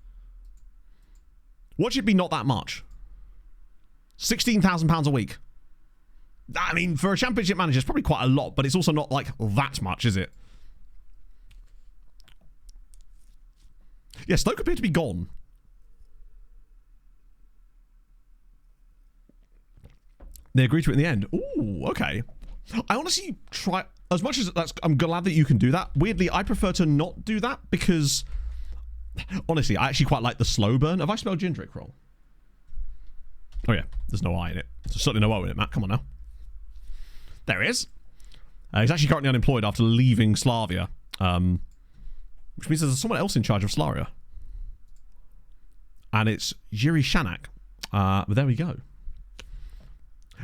[SPEAKER 2] What should be not that much? £16,000 a week. I mean, for a Championship manager, it's probably quite a lot, but it's also not like that much, is it? Yeah, Stoke appear to be gone. They agreed to it in the end. Ooh, okay. I honestly try, as much as I'm glad that you can do that. Weirdly, I prefer to not do that because, honestly, I actually quite like the slow burn. Have I spelled Gindrick wrong? Oh yeah, there's no I in it. There's certainly no O in it, Matt. Come on now. There he is. He's actually currently unemployed after leaving Slavia, which means there's someone else in charge of Slaria. And it's Yuri Shanak. But there we go.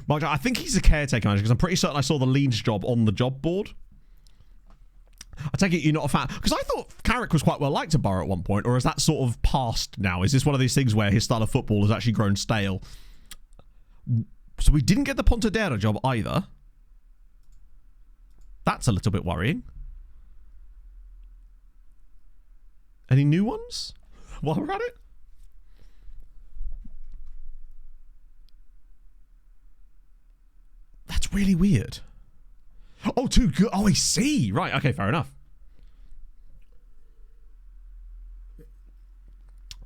[SPEAKER 2] Mark, I think he's a caretaker manager because I'm pretty certain I saw the Leeds job on the job board. I take it you're not a fan. Because I thought Carrick was quite well liked at Borough at one point, or is that sort of past now? Is this one of these things where his style of football has actually grown stale? So we didn't get the Pontedera job either. That's a little bit worrying. Any new ones while we're at it? That's really weird. Oh, too good. Oh, I see. Right. Okay, fair enough.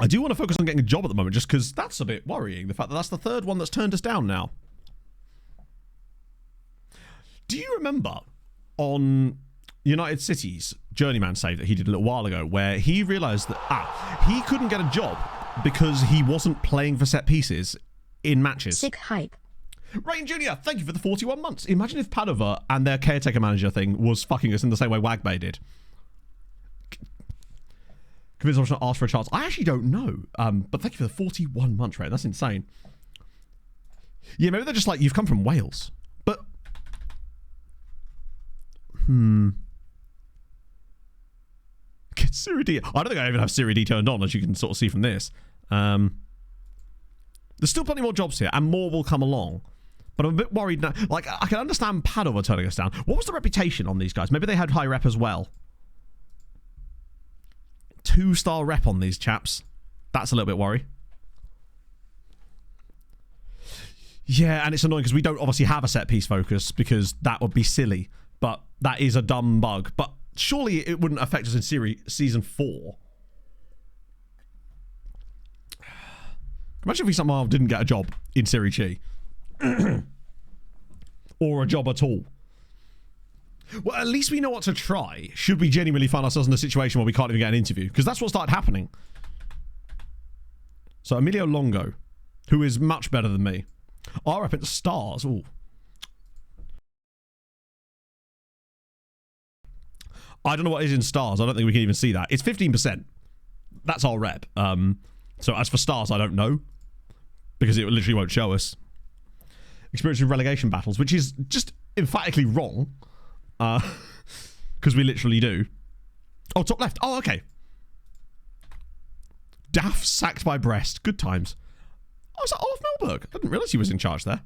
[SPEAKER 2] I do want to focus on getting a job at the moment just because that's a bit worrying. The fact that that's the third one that's turned us down now. Do you remember on United City's Journeyman save that he did a little while ago where he realised that he couldn't get a job because he wasn't playing for set pieces in matches?
[SPEAKER 3] Sick hype.
[SPEAKER 2] Rain Jr., thank you for the 41 months. Imagine if Padova and their caretaker manager thing was fucking us in the same way Wagbay did. Convinced I was going to ask for a chance. I actually don't know. But thank you for the 41 months, Rain. That's insane. Yeah, maybe they're just like, you've come from Wales. But... Get Siri D. I don't think I even have Siri D turned on, as you can sort of see from this. There's still plenty more jobs here, and more will come along. But I'm a bit worried now. Like, I can understand Padova turning us down. What was the reputation on these guys? Maybe they had high rep as well. 2-star rep on these chaps. That's a little bit worry. Yeah, and it's annoying because we don't obviously have a set piece focus because that would be silly. But that is a dumb bug. But surely it wouldn't affect us in season 4. Imagine if we somehow didn't get a job in Serie C. Or a job at all. Well, at least we know what to try. Should we genuinely find ourselves in a situation where we can't even get an interview? Because that's what started happening. So Emilio Longo, who is much better than me. Our rep at Stars. Ooh. I don't know what is in Stars. I don't think we can even see that. It's 15%. That's our rep. So as for Stars, I don't know. Because it literally won't show us. Experience with relegation battles, which is just emphatically wrong. Because we literally do. Oh, top left. Oh, okay. Daff sacked by Brest. Good times. Oh, is that Olaf Melberg? I didn't realise he was in charge there.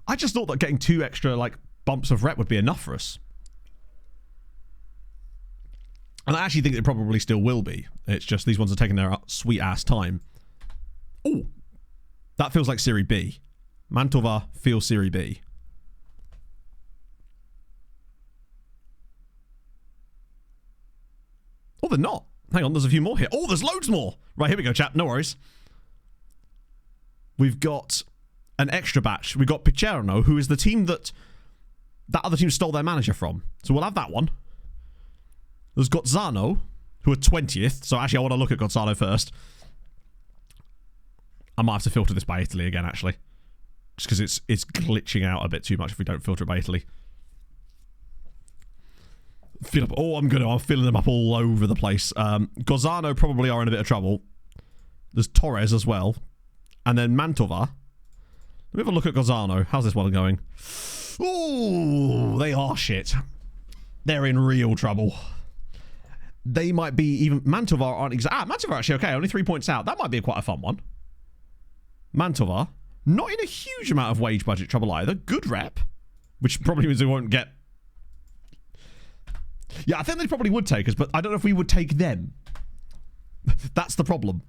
[SPEAKER 2] I just thought that getting 2 extra, like, bumps of rep would be enough for us. And I actually think it probably still will be. It's just these ones are taking their sweet-ass time. Oh, that feels like Serie B. Mantova feels Serie B. Oh, they're not. Hang on, there's a few more here. Oh, there's loads more. Right, here we go, chat. No worries. We've got an extra batch. We've got Picerno, who is the team that other team stole their manager from. So we'll have that one. There's Gozzano, who are 20th. So actually, I want to look at Gozzano first. I might have to filter this by Italy again, actually. Just because it's glitching out a bit too much if we don't filter it by Italy. I'm filling them up all over the place. Gozzano probably are in a bit of trouble. There's Torres as well. And then Mantova. Let me have a look at Gozzano. How's this one going? Ooh, they are shit. They're in real trouble. They might be even... Mantova aren't Mantova are actually okay. Only 3 points out. That might be quite a fun one. Mantova. Not in a huge amount of wage budget trouble either. Good rep. Which probably means they won't get... Yeah, I think they probably would take us, but I don't know if we would take them. That's the problem.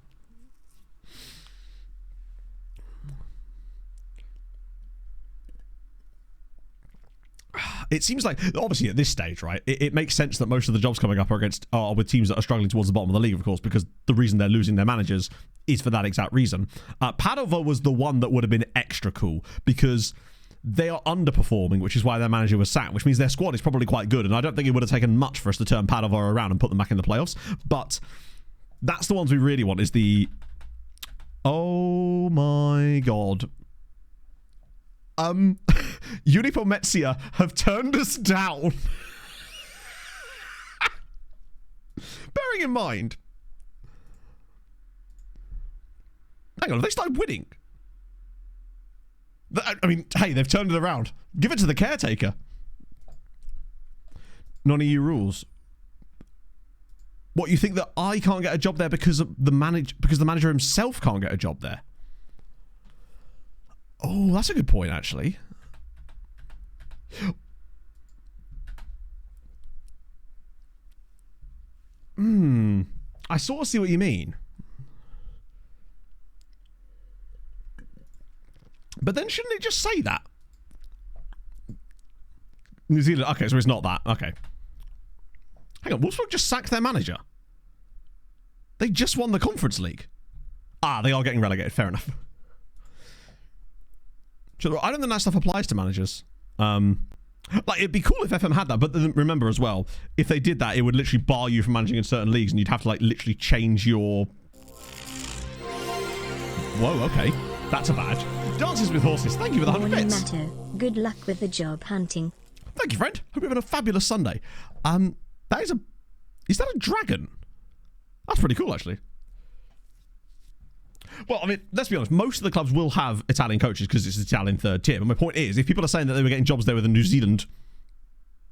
[SPEAKER 2] it seems like, obviously at this stage, right, it makes sense that most of the jobs coming up are with teams that are struggling towards the bottom of the league, of course, because the reason they're losing their managers is for that exact reason. Padova was the one that would have been extra cool because they are underperforming, which is why their manager was sacked, which means their squad is probably quite good, and I don't think it would have taken much for us to turn Padova around and put them back in the playoffs, but that's the ones we really want, is the... Oh my god. Unipometsia have turned us down. Bearing in mind... Hang on, have they started winning? I mean, hey, they've turned it around. Give it to the caretaker. None of you rules. What, you think that I can't get a job there because of the manager himself can't get a job there? Oh, that's a good point, actually. I sort of see what you mean. But then shouldn't it just say that? New Zealand. Okay, so it's not that. Okay. Hang on, Wolfsburg just sacked their manager. They just won the Conference League. Ah, they are getting relegated. Fair enough. I don't think that stuff applies to managers. Like, it'd be cool if FM had that, but then remember as well, if they did that, it would literally bar you from managing in certain leagues, and you'd have to, like, literally change your... Whoa, okay. That's a badge. Dances with Horses. Thank you for the 100
[SPEAKER 3] Morning,
[SPEAKER 2] bits.
[SPEAKER 3] Matto. Good luck with the job hunting.
[SPEAKER 2] Thank you, friend. Hope you're having a fabulous Sunday. That is a... Is that a dragon? That's pretty cool, actually. Well, I mean, let's be honest. Most of the clubs will have Italian coaches because it's Italian third tier. But my point is, if people are saying that they were getting jobs there with a New Zealand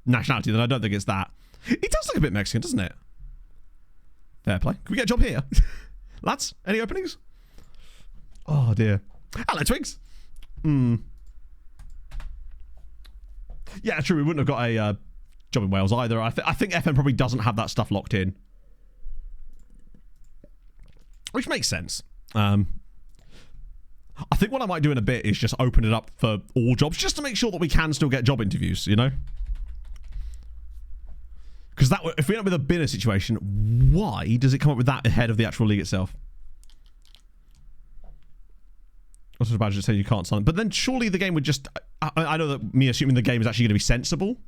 [SPEAKER 2] nationality, then I don't think it's that. It does look a bit Mexican, doesn't it? Fair play. Can we get a job here? Lads, any openings? Oh, dear. Hello, Twigs. Yeah, true. We wouldn't have got a job in Wales either. I think FM probably doesn't have that stuff locked in. Which makes sense. I think what I might do in a bit is just open it up for all jobs, just to make sure that we can still get job interviews, you know? Because that, if we end up with a binner situation, why does it come up with that ahead of the actual league itself? What's the badge that saying you can't sign? But then surely the game would just... I know that me assuming the game is actually going to be sensible.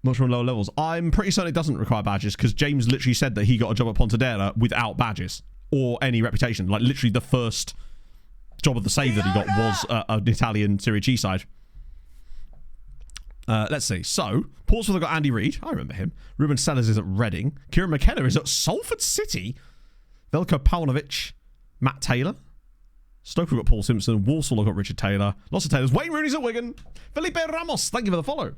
[SPEAKER 2] Much from lower levels. I'm pretty certain it doesn't require badges because James literally said that he got a job at Pontedera without badges or any reputation. Like, literally the first job of the save that he got was an Italian Serie C side. Let's see. So, Portsmouth have got Andy Reid. I remember him. Ruben Sellers is at Reading. Kieran McKenna is at Salford City. Velko Paunovic. Matt Taylor. Stoke have got Paul Simpson. Walsall have got Richard Taylor. Lots of Taylors. Wayne Rooney's at Wigan. Felipe Ramos. Thank you for the follow.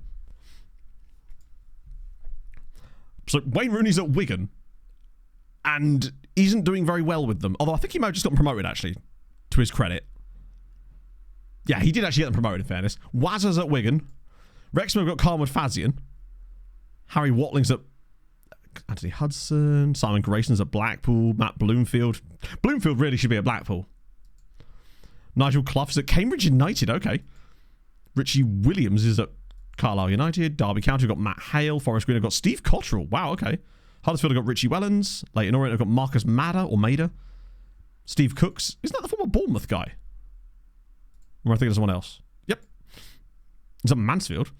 [SPEAKER 2] So Wayne Rooney's at Wigan and isn't doing very well with them. Although I think he might have just gotten promoted, actually, to his credit. Yeah, he did actually get them promoted, in fairness. Wazza's at Wigan. Wrexham have got Carmwood Fazian. Harry Watling's at Anthony Hudson. Simon Grayson's at Blackpool. Matt Bloomfield. Bloomfield really should be at Blackpool. Nigel Clough's at Cambridge United. Okay. Richie Williams is at Carlisle United. Derby County have got Matt Hale. Forest Green have got Steve Cottrell. Wow, okay. Huddersfield have got Richie Wellens. Leyton Orient have got Marcus Maida. Steve Cooks. Isn't that the former Bournemouth guy? Or I think there's someone else. Yep. It's at Mansfield.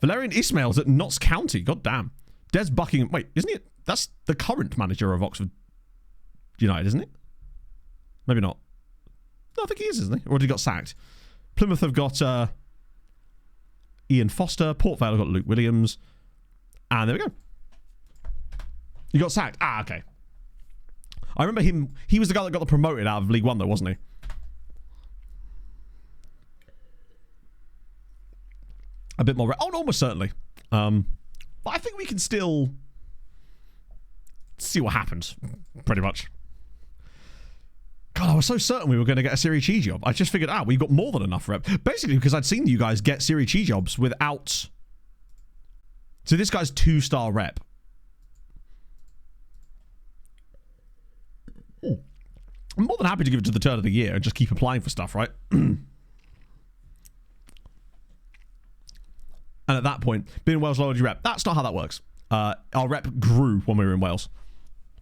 [SPEAKER 2] Valerian Ismail's at Notts County. God damn. Des Buckingham. Wait, isn't it? That's the current manager of Oxford United, isn't it? Maybe not. No, I think he is, isn't he? Or did he got sacked? Plymouth have got Ian Foster. Port Vale have got Luke Williams. And there we go. He got sacked. Ah, okay. I remember him. He was the guy that got the promoted out of League One, though, wasn't he? A bit more. Oh, almost certainly. But I think we can still see what happens, pretty much. God, I was so certain we were going to get a Serie C job. I just figured out we've got more than enough rep. Basically, because I'd seen you guys get Serie C jobs without... So this guy's 2-star rep. I'm more than happy to give it to the turn of the year and just keep applying for stuff, right? And at that point, being Wales lowered your rep. That's not how that works. Our rep grew when we were in Wales.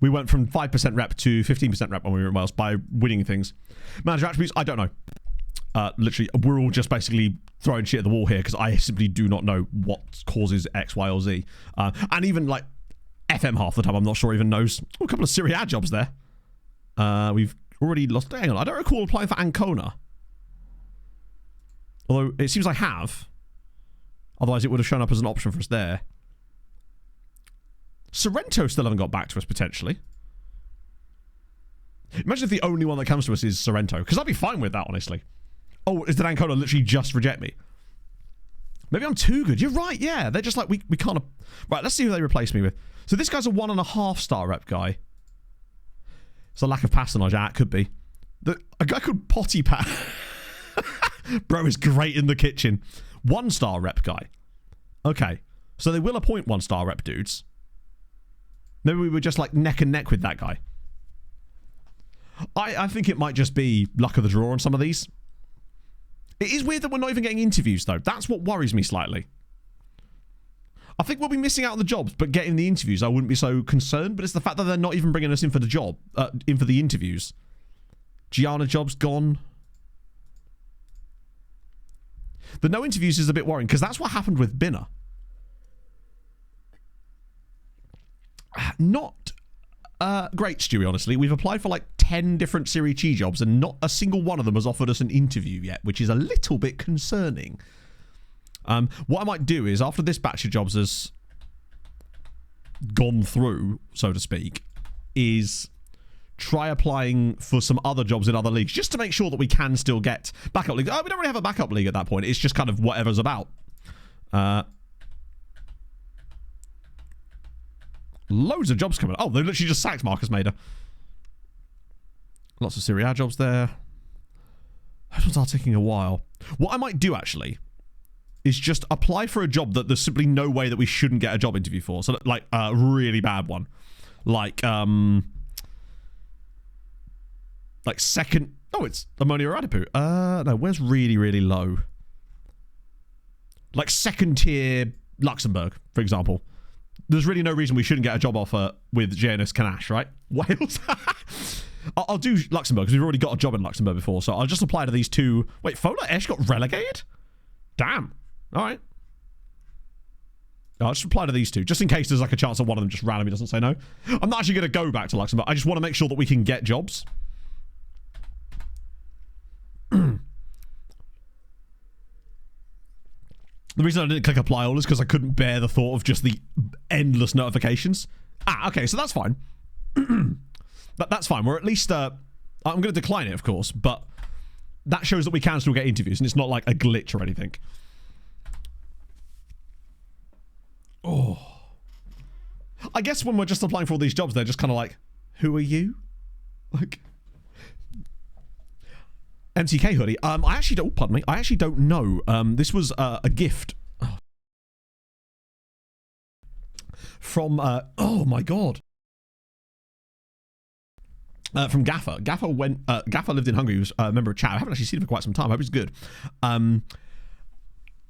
[SPEAKER 2] We went from 5% rep to 15% rep when we were in Wales by winning things. Manager attributes, I don't know. Literally, we're all just basically throwing shit at the wall here because I simply do not know what causes X, Y, or Z. And even like FM half the time, I'm not sure even knows. Oh, a couple of Syria jobs there. We've already lost. Hang on, I don't recall applying for Ancona. Although it seems I have. Otherwise, it would have shown up as an option for us there. Sorrento still haven't got back to us, potentially. Imagine if the only one that comes to us is Sorrento. Because I'd be fine with that, honestly. Oh, did Ancona literally just reject me? Maybe I'm too good. You're right, yeah. They're just like, we can't... Right, let's see who they replace me with. So this guy's a 1.5 star rep guy. It's a lack of patronage. It could be. A guy called Potty Pat. Bro is great in the kitchen. 1 star rep guy. Okay. So they will appoint 1 star rep dudes. Maybe we were just like neck and neck with that guy. I think it might just be luck of the draw on some of these. It is weird that we're not even getting interviews, though. That's what worries me slightly. I think we'll be missing out on the jobs, but getting the interviews, I wouldn't be so concerned. But it's the fact that they're not even bringing us in for the job, in for the interviews. Gianna job's gone. The no interviews is a bit worrying, because that's what happened with Binner. Not great, Stewie, honestly. We've applied for like 10 different Serie G jobs, and not a single one of them has offered us an interview yet, which is a little bit concerning. What I might do is, after this batch of jobs has gone through, so to speak, is try applying for some other jobs in other leagues, just to make sure that we can still get backup leagues. Oh, we don't really have a backup league at that point. It's just kind of whatever's about. Loads of jobs coming. Oh, they literally just sacked Marcus Mader. Lots of Serie A jobs there. Those ones are taking a while. What I might do, actually, is just apply for a job that there's simply no way that we shouldn't get a job interview for. So, like, a really bad one. Like second... Oh, it's Ammonia Radipu. No, where's really, really low? Like, second tier Luxembourg, for example. There's really no reason we shouldn't get a job offer with Janus Canache, right? Wales. I'll do Luxembourg because we've already got a job in Luxembourg before. So I'll just apply to these two. Wait, Fola Esh got relegated? Damn. All right. I'll just apply to these two just in case there's like a chance that one of them just randomly doesn't say no. I'm not actually going to go back to Luxembourg. I just want to make sure that we can get jobs. The reason I didn't click apply all is because I couldn't bear the thought of just the endless notifications. Okay, so that's fine. That's fine. We're at least... I'm going to decline it, of course, but that shows that we can still get interviews, and it's not like a glitch or anything. Oh. I guess when we're just applying for all these jobs, they're just kind of like, who are you? Like... MTK hoodie. I actually don't... Pardon me. I actually don't know. This was a gift from... oh my god. From Gaffer. Gaffer went... Gaffer lived in Hungary. He was a member of chat. I haven't actually seen him for quite some time. I hope he's good.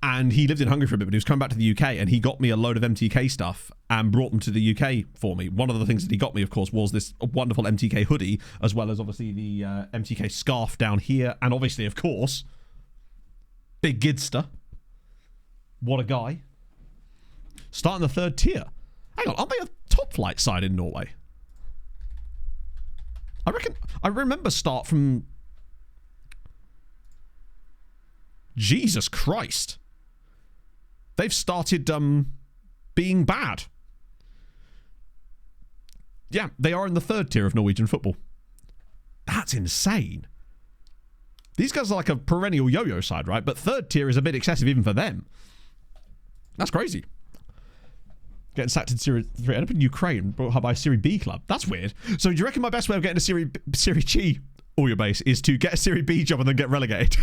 [SPEAKER 2] And he lived in Hungary for a bit, but he was coming back to the UK, and he got me a load of MTK stuff and brought them to the UK for me. One of the things that he got me, of course, was this wonderful MTK hoodie, as well as, obviously, the MTK scarf down here, and obviously, of course, Big Gidster. What a guy. Starting the 3rd tier. Hang on, aren't they a top flight side in Norway? I remember start from... Jesus Christ. They've started being bad. Yeah, they are in the 3rd tier of Norwegian football. That's insane. These guys are like a perennial yo-yo side, right? But 3rd tier is a bit excessive even for them. That's crazy. Getting sacked in Serie 3. End up in Ukraine, brought by a Serie B club. That's weird. So do you reckon my best way of getting a Serie G all your base is to get a Serie B job and then get relegated?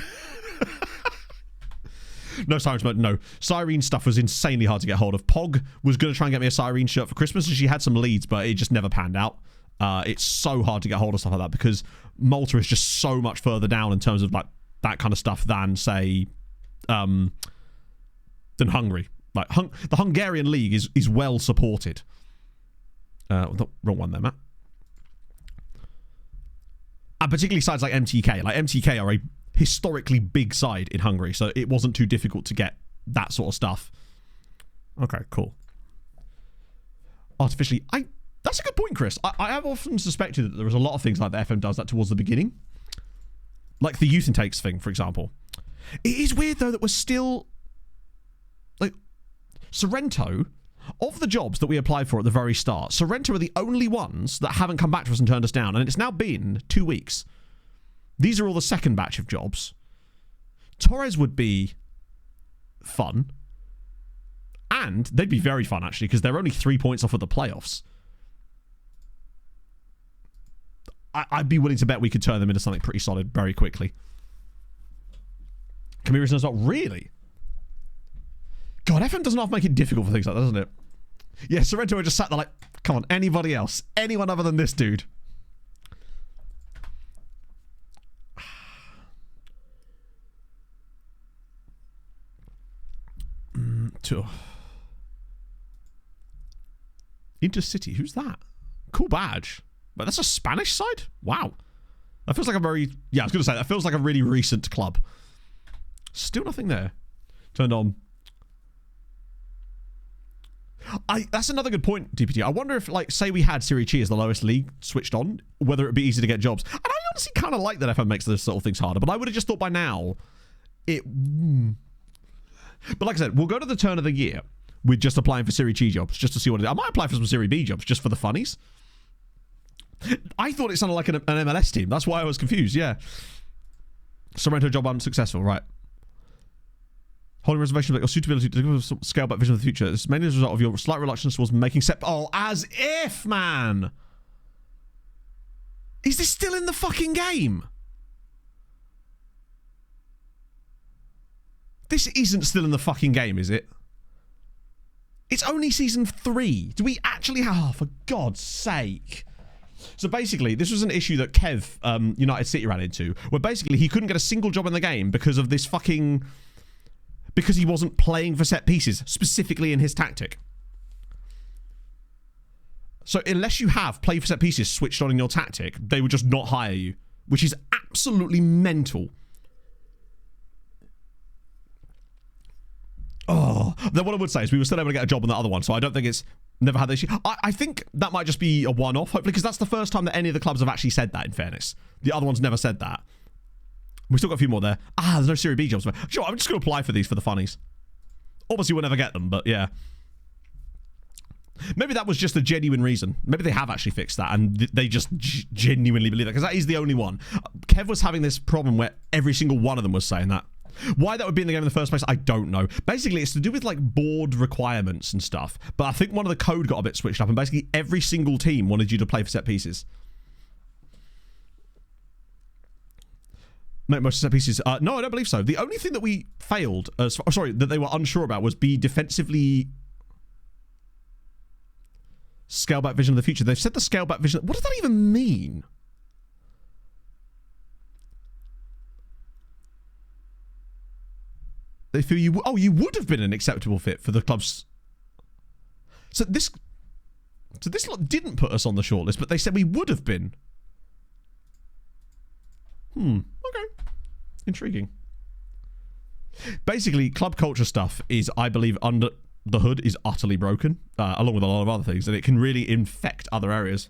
[SPEAKER 2] No Siren Smoke, no. Cyrene stuff was insanely hard to get hold of. Pog was going to try and get me a Cyrene shirt for Christmas, and she had some leads, but it just never panned out. It's so hard to get hold of stuff like that because Malta is just so much further down in terms of like that kind of stuff than, say, than Hungary. Like, the Hungarian league is well supported. The wrong one there, Matt. And particularly sides like MTK. Like, MTK are a historically big side in Hungary, so it wasn't too difficult to get that sort of stuff. Okay, cool. Artificially, that's a good point, Chris. I have often suspected that there was a lot of things like the FM does that towards the beginning. Like the youth intakes thing, for example. It is weird, though, that we're still... Like, Sorrento, of the jobs that we applied for at the very start, Sorrento are the only ones that haven't come back to us and turned us down, and it's now been 2 weeks. These are all the second batch of jobs. Torres would be fun. And they'd be very fun, actually, because they're only 3 points off of the playoffs. I'd be willing to bet we could turn them into something pretty solid very quickly. Can be reasons not really. God, FM doesn't often make it difficult for things like that, doesn't it? Yeah, Sorrento just sat there like, come on, anybody else? Anyone other than this dude? Intercity, who's that? Cool badge. But that's a Spanish side? Wow. That feels like a very... Yeah, I was going to say, that feels like a really recent club. Still nothing there. Turned on. That's another good point, DPT. I wonder if, like, say we had Serie C as the lowest league switched on, whether it'd be easy to get jobs. And I honestly kind of like that FM makes those sort of things harder, but I would have just thought by now it... But like I said, we'll go to the turn of the year with just applying for Serie C jobs, just to see what it is. I might apply for some Serie B jobs, just for the funnies. I thought it sounded like an MLS team. That's why I was confused, yeah. Sorrento job unsuccessful, right. Holding reservation of your suitability to scale back vision of the future. This is mainly as a result of your slight reluctance towards making Oh, as if, man! Is this still in the fucking game? This isn't still in the fucking game, is it? It's only season 3. Do we actually have... Oh, for God's sake. So basically, this was an issue that Kev, United City, ran into, where basically he couldn't get a single job in the game because of this fucking... Because he wasn't playing for set pieces, specifically in his tactic. So unless you have play for set pieces switched on in your tactic, they would just not hire you, which is absolutely mental. Oh, then what I would say is we were still able to get a job on the other one, so I don't think it's never had this issue. I think that might just be a one-off, hopefully, because that's the first time that any of the clubs have actually said that, in fairness. The other ones never said that. We still got a few more there. There's no Serie B jobs. Sure, I'm just going to apply for these for the funnies. Obviously, we'll never get them, but yeah. Maybe that was just a genuine reason. Maybe they have actually fixed that, and they just genuinely believe that, because that is the only one. Kev was having this problem where every single one of them was saying that. Why that would be in the game in the first place, I don't know. Basically, it's to do with, like, board requirements and stuff. But I think one of the code got a bit switched up, and basically every single team wanted you to play for set pieces. Make most set pieces. No, I don't believe so. The only thing that we failed, that they were unsure about, was be defensively scale back vision of the future. They've said the scale back vision. What does that even mean? They feel you. Oh, you would have been an acceptable fit for the club's. So this lot didn't put us on the shortlist, but they said we would have been. Okay. Intriguing. Basically, club culture stuff is, I believe, under the hood is utterly broken, along with a lot of other things, and it can really infect other areas.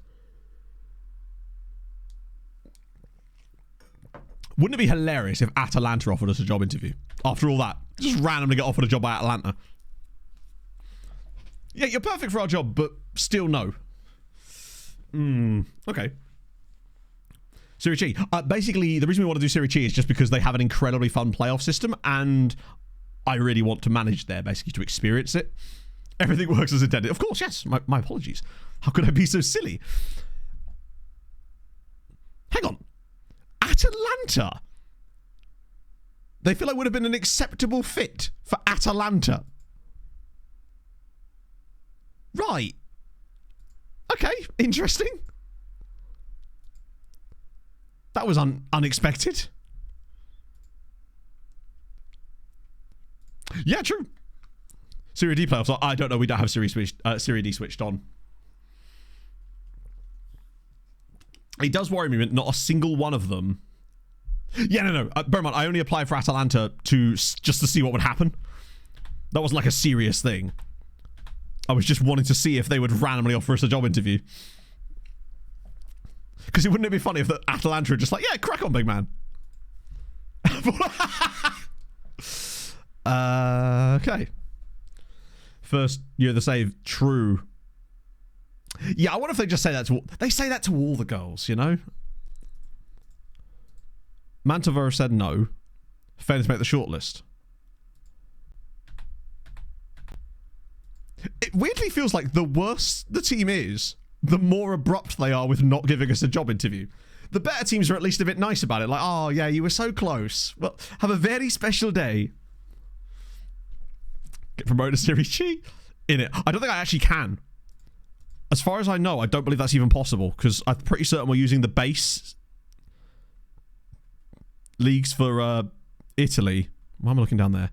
[SPEAKER 2] Wouldn't it be hilarious if Atalanta offered us a job interview? After all that, just randomly get offered a job by Atalanta. Yeah, you're perfect for our job, but still no. Okay. Serie C. Basically, the reason we want to do Serie C is just because they have an incredibly fun playoff system, and I really want to manage there, basically, to experience it. Everything works as intended. Of course, yes. My apologies. How could I be so silly? Hang on. Atalanta. They feel like would have been an acceptable fit for Atalanta. Right. Okay, interesting. That was unexpected. Yeah, true. Serie D playoffs. I don't know. We don't have Serie D switched on. It does worry me that not a single one of them. Yeah, no. Bear in mind, I only applied for Atalanta just to see what would happen. That wasn't like a serious thing. I was just wanting to see if they would randomly offer us a job interview. Because wouldn't it be funny if the Atalanta were just like, yeah, crack on, big man. Okay. First year of the save, true. Yeah, I wonder if they just say that to... They say that to all the girls, you know? Mantova said no. Failed to make the shortlist. It weirdly feels like the worse the team is, the more abrupt they are with not giving us a job interview. The better teams are at least a bit nice about it. Like, oh, yeah, you were so close. Well, have a very special day. Get promoted to Serie G in it. I don't think I actually can. As far as I know, I don't believe that's even possible, because I'm pretty certain we're using the base leagues for Italy. Why am I looking down there?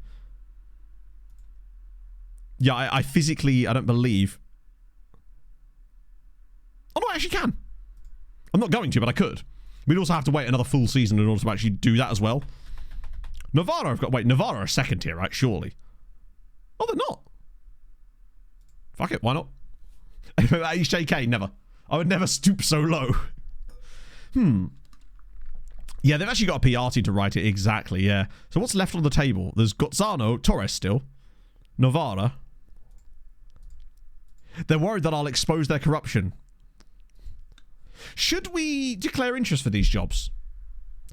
[SPEAKER 2] Yeah, I physically, I don't believe. Oh, no, I actually can. I'm not going to, but I could. We'd also have to wait another full season in order to actually do that as well. Novara, I've got... Wait, Novara are second tier, right? Surely. Oh, they're not. Fuck it, why not? HJK, never. I would never stoop so low. Yeah, they've actually got a PR team to write it. Exactly, yeah. So what's left on the table? There's Gozzano, Torres still. Novara. They're worried that I'll expose their corruption. Should we declare interest for these jobs?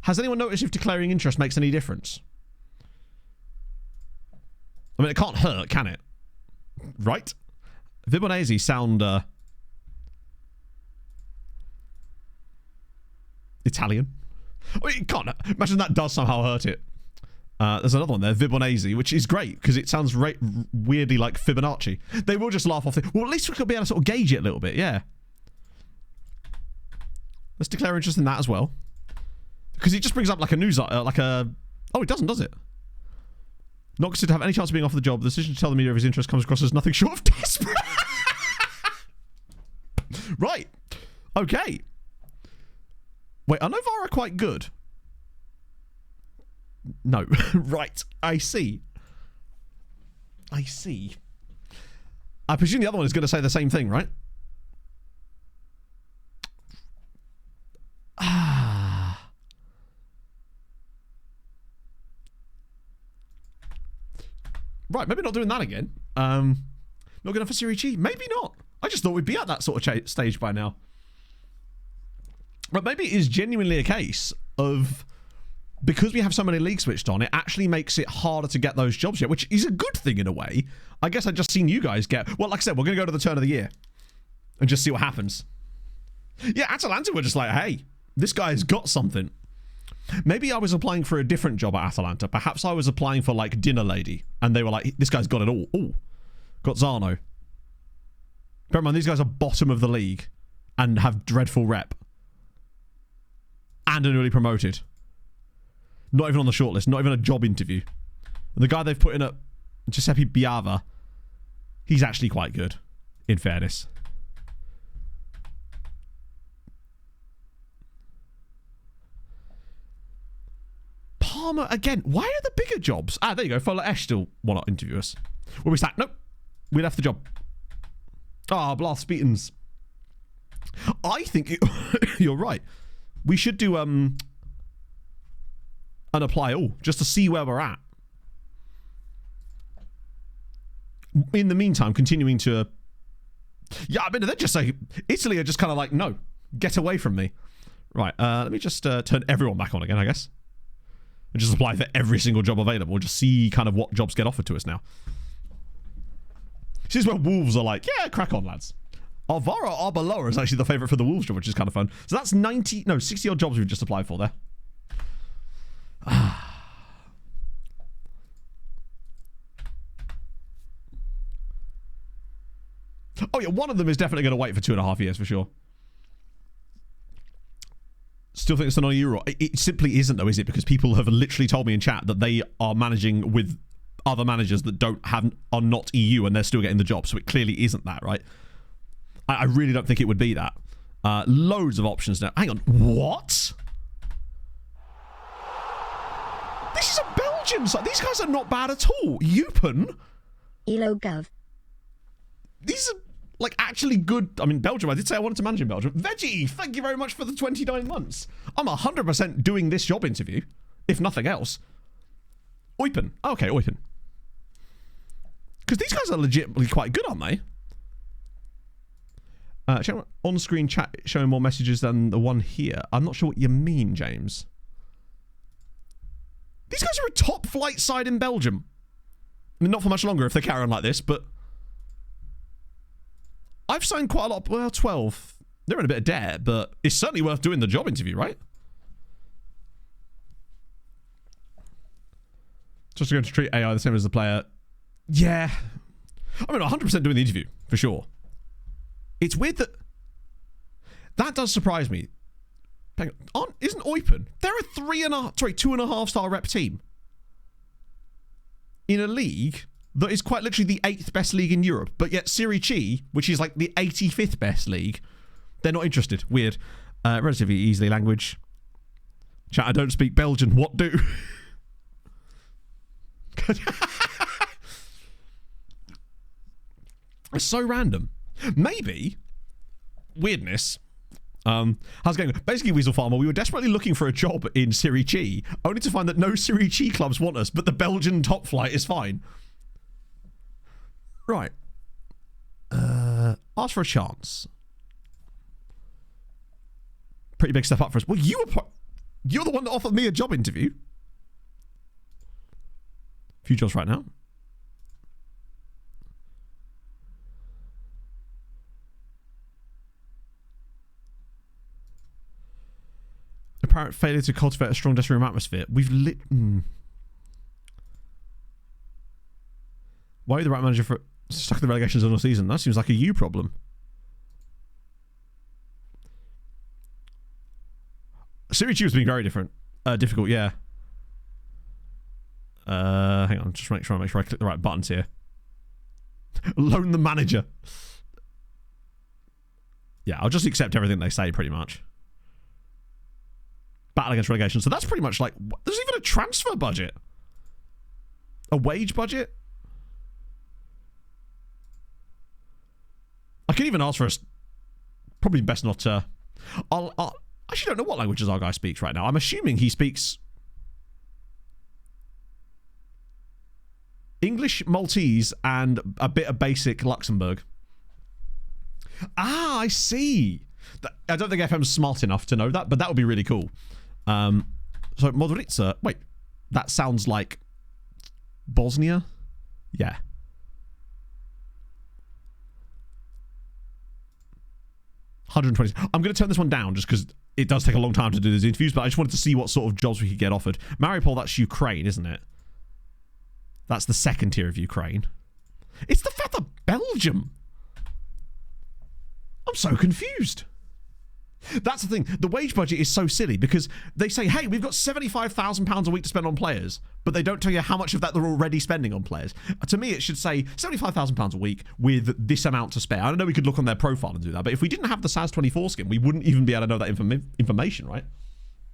[SPEAKER 2] Has anyone noticed if declaring interest makes any difference? I mean, it can't hurt, can it? Right? Vibonese sound Italian. Oh, it can't. Imagine that does somehow hurt it. There's another one there, Vibonese, which is great because it sounds weirdly like Fibonacci. They will just laugh off it. Well, at least we could be able to sort of gauge it a little bit, yeah. Let's declare interest in that as well. Because it just brings up like a news, like a... Oh, it doesn't, does it? Not considered to have any chance of being offered the job. The decision to tell the media of his interest comes across as nothing short of desperate. Right. Okay. Wait, are Novara quite good? No. Right. I see. I see. I presume the other one is going to say the same thing, right? Ah. Right, maybe not doing that again. Not good enough for Serie G. Maybe not. I just thought we'd be at that sort of stage by now. But maybe it is genuinely a case of, because we have so many leagues switched on, it actually makes it harder to get those jobs yet, which is a good thing in a way. I guess I've just seen you guys get... Well, like I said, we're going to go to the turn of the year and just see what happens. Yeah, Atalanta were just like, hey, this guy's got something. Maybe I was applying for a different job at Atalanta. Perhaps I was applying for, like, dinner lady, and they were like, this guy's got it all. Ooh, got Zano. Bear in mind, these guys are bottom of the league and have dreadful rep. And are newly promoted. Not even on the shortlist. Not even a job interview. And the guy they've put in at Giuseppe Biava, he's actually quite good, in fairness. Palmer again. Why are the bigger jobs? Ah, there you go. Fola Esh still want to interview us. Where we sat? Nope. We left the job. Ah, Blast Beatons. I think you're right. We should do an apply all just to see where we're at. In the meantime, continuing to... Yeah, I mean, they're just like... Italy are just kind of like, no, get away from me. Right, let me just turn everyone back on again, I guess. And just apply for every single job available. Just see kind of what jobs get offered to us now. This is where Wolves are like, yeah, crack on, lads. Alvaro Arbeloa is actually the favourite for the Wolves job, which is kind of fun. So that's 60 odd jobs we've just applied for there. Oh yeah, one of them is definitely going to wait for 2.5 years for sure. Still think it's an euro. It simply isn't though, is it? Because people have literally told me in chat that they are managing with other managers that are not EU and they're still getting the job. So it clearly isn't that, right? I really don't think it would be that. Loads of options now. Hang on, what? This is a Belgian side. These guys are not bad at all. Eupen.
[SPEAKER 3] EloGov.
[SPEAKER 2] These are like actually good. I mean, Belgium. I did say I wanted to manage in Belgium. Veggie, thank you very much for the 29 months. I'm 100% doing this job interview, if nothing else. Eupen. Okay, Eupen. Because these guys are legitimately quite good, aren't they? On-screen chat showing more messages than the one here. I'm not sure what you mean, James. These guys are a top flight side in Belgium. I mean, not for much longer if they carry on like this, but I've signed quite a lot. Well, 12. They're in a bit of debt, but it's certainly worth doing the job interview, right? Just going to treat AI the same as the player. Yeah. I mean, 100% doing the interview, for sure. It's weird that... That does surprise me. Hang on. Isn't Eupen? They're a 2.5 star rep team. In a league that is quite literally the 8th best league in Europe, but yet Serie C, which is like the 85th best league, they're not interested. Weird. Relatively easily language. Chat, I don't speak Belgian. What do? It's so random. Maybe weirdness. How's it going? Basically, Weasel Farmer, we were desperately looking for a job in Serie C, only to find that no Serie C clubs want us, but the Belgian top flight is fine. Right. Ask for a chance. Pretty big step up for us. Well, you're the one that offered me a job interview. Few jobs right now. Apparent failure to cultivate a strong dressing room atmosphere. We've lit. Why are you the right manager for stuck in the relegation zone all season? That seems like a you problem. Series 2 has been very difficult, yeah. Hang on, just make sure I click the right buttons here. Loan the manager. Yeah, I'll just accept everything they say, pretty much. Battle against relegation. So that's pretty much like... There's even a transfer budget. A wage budget. I could even ask for a... Probably best not to... I actually don't know what languages our guy speaks right now. I'm assuming he speaks... English, Maltese, and a bit of basic Luxembourg. Ah, I see. I don't think FM's smart enough to know that, but that would be really cool. So Modrica, wait, that sounds like Bosnia? Yeah. $120. I'm going to turn this one down just because it does take a long time to do these interviews, but I just wanted to see what sort of jobs we could get offered. Mariupol, that's Ukraine, isn't it? That's the second tier of Ukraine. It's the fact that Belgium. I'm so confused. That's the thing. The wage budget is so silly because they say, hey, we've got £75,000 a week to spend on players, but they don't tell you how much of that they're already spending on players. To me, it should say £75,000 a week with this amount to spare. I don't know, we could look on their profile and do that, but if we didn't have the SAS24 skin, we wouldn't even be able to know that information, right?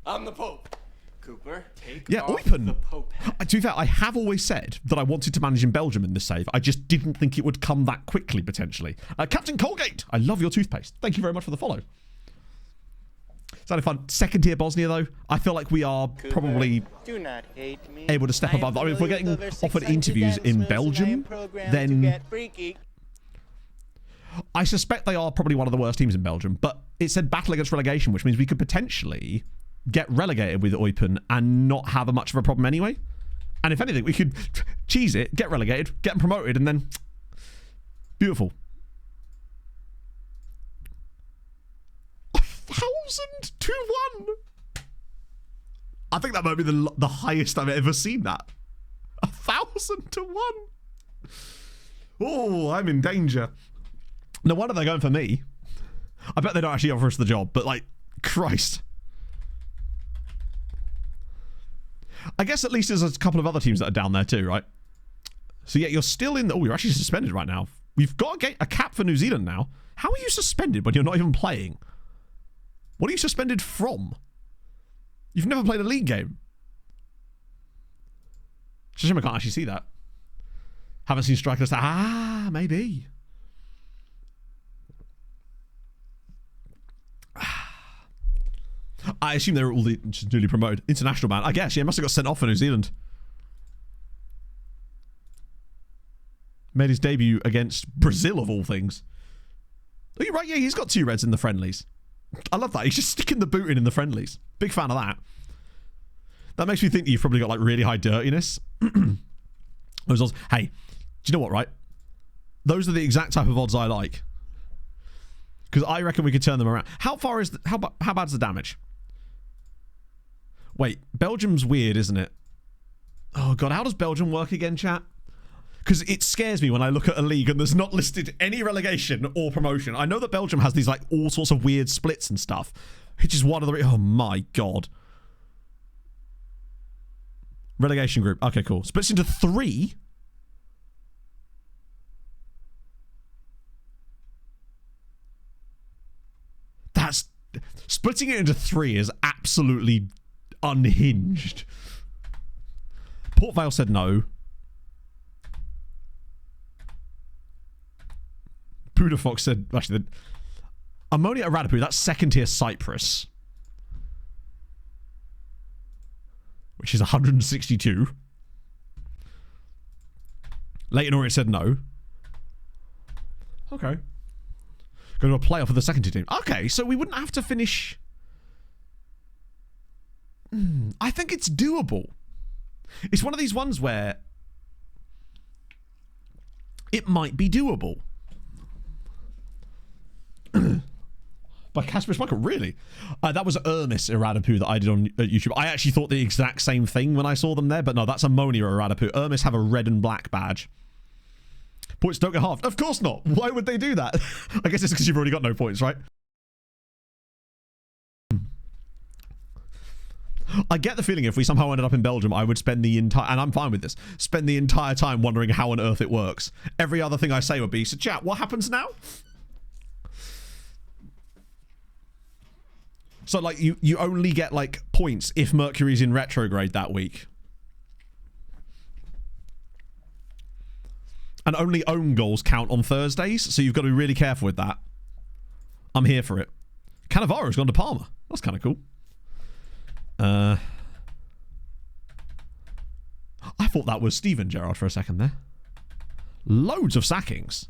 [SPEAKER 4] I'm the Pope. Cooper, take
[SPEAKER 2] off
[SPEAKER 4] Eupen. The Pope.
[SPEAKER 2] To be fair, I have always said that I wanted to manage in Belgium in this save. I just didn't think it would come that quickly, potentially. Captain Colgate, I love your toothpaste. Thank you very much for the follow. Sounded fun. Second tier Bosnia, though. I feel like we are probably
[SPEAKER 4] Do not hate me.
[SPEAKER 2] able to step above that. I mean, if we're getting offered interviews in Belgium, then I suspect they are probably one of the worst teams in Belgium. But it said battle against relegation, which means we could potentially get relegated with Eupen and not have much of a problem anyway. And if anything, we could cheese it, get relegated, get them promoted, and then beautiful. 1,000 to 1. I think that might be the highest I've ever seen that. 1,000 to 1. Oh, I'm in danger. No wonder they're going for me. I bet they don't actually offer us the job, but like, Christ. I guess at least there's a couple of other teams that are down there too, right? So yeah, you're still in the... Oh, you're actually suspended right now. We've got a cap for New Zealand now. How are you suspended when you're not even playing? What are you suspended from? You've never played a league game. It's a shame I can't actually see that. Haven't seen striker stat. Ah, maybe. I assume they were all just newly promoted. International man. I guess, yeah, must have got sent off for New Zealand. Made his debut against Brazil, of all things. Oh, you're right, yeah, he's got 2 reds in the friendlies. I love that. He's just sticking the boot in the friendlies. Big fan of that. That makes me think that you've probably got, like, really high dirtiness. Those odds. Hey, do you know what, right? Those are the exact type of odds I like. Because I reckon we could turn them around. How far is... how bad's the damage? Wait, Belgium's weird, isn't it? Oh, God, how does Belgium work again, chat? Because it scares me when I look at a league and there's not listed any relegation or promotion. I know that Belgium has these, like, all sorts of weird splits and stuff. Which is one of the... Oh, my God. Relegation group. Okay, cool. Splits into 3... That's... Splitting it into 3 is absolutely unhinged. Port Vale said no. Buddha Fox said... Actually, Ammonia Aradapu, that's second tier Cyprus. Which is 162. Leighton Orient said no. Okay. Go to a playoff with the second tier team. Okay, so we wouldn't have to finish... I think it's doable. It's one of these ones where it might be doable. By Casper Schmeichel, really? That was Ermis Iradapu that I did on YouTube. I actually thought the exact same thing when I saw them there, but no, that's Ammonia Iradapu. Ermis have a red and black badge. Points don't get halved. Of course not. Why would they do that? I guess it's because you've already got no points, right? I get the feeling if we somehow ended up in Belgium, I would spend the entire... And I'm fine with this. Spend the entire time wondering how on earth it works. Every other thing I say would be, so chat, what happens now? So, like, you only get, like, points if Mercury's in retrograde that week. And only own goals count on Thursdays, so you've got to be really careful with that. I'm here for it. Cannavaro's gone to Parma. That's kind of cool. I thought that was Steven Gerrard for a second there. Loads of sackings.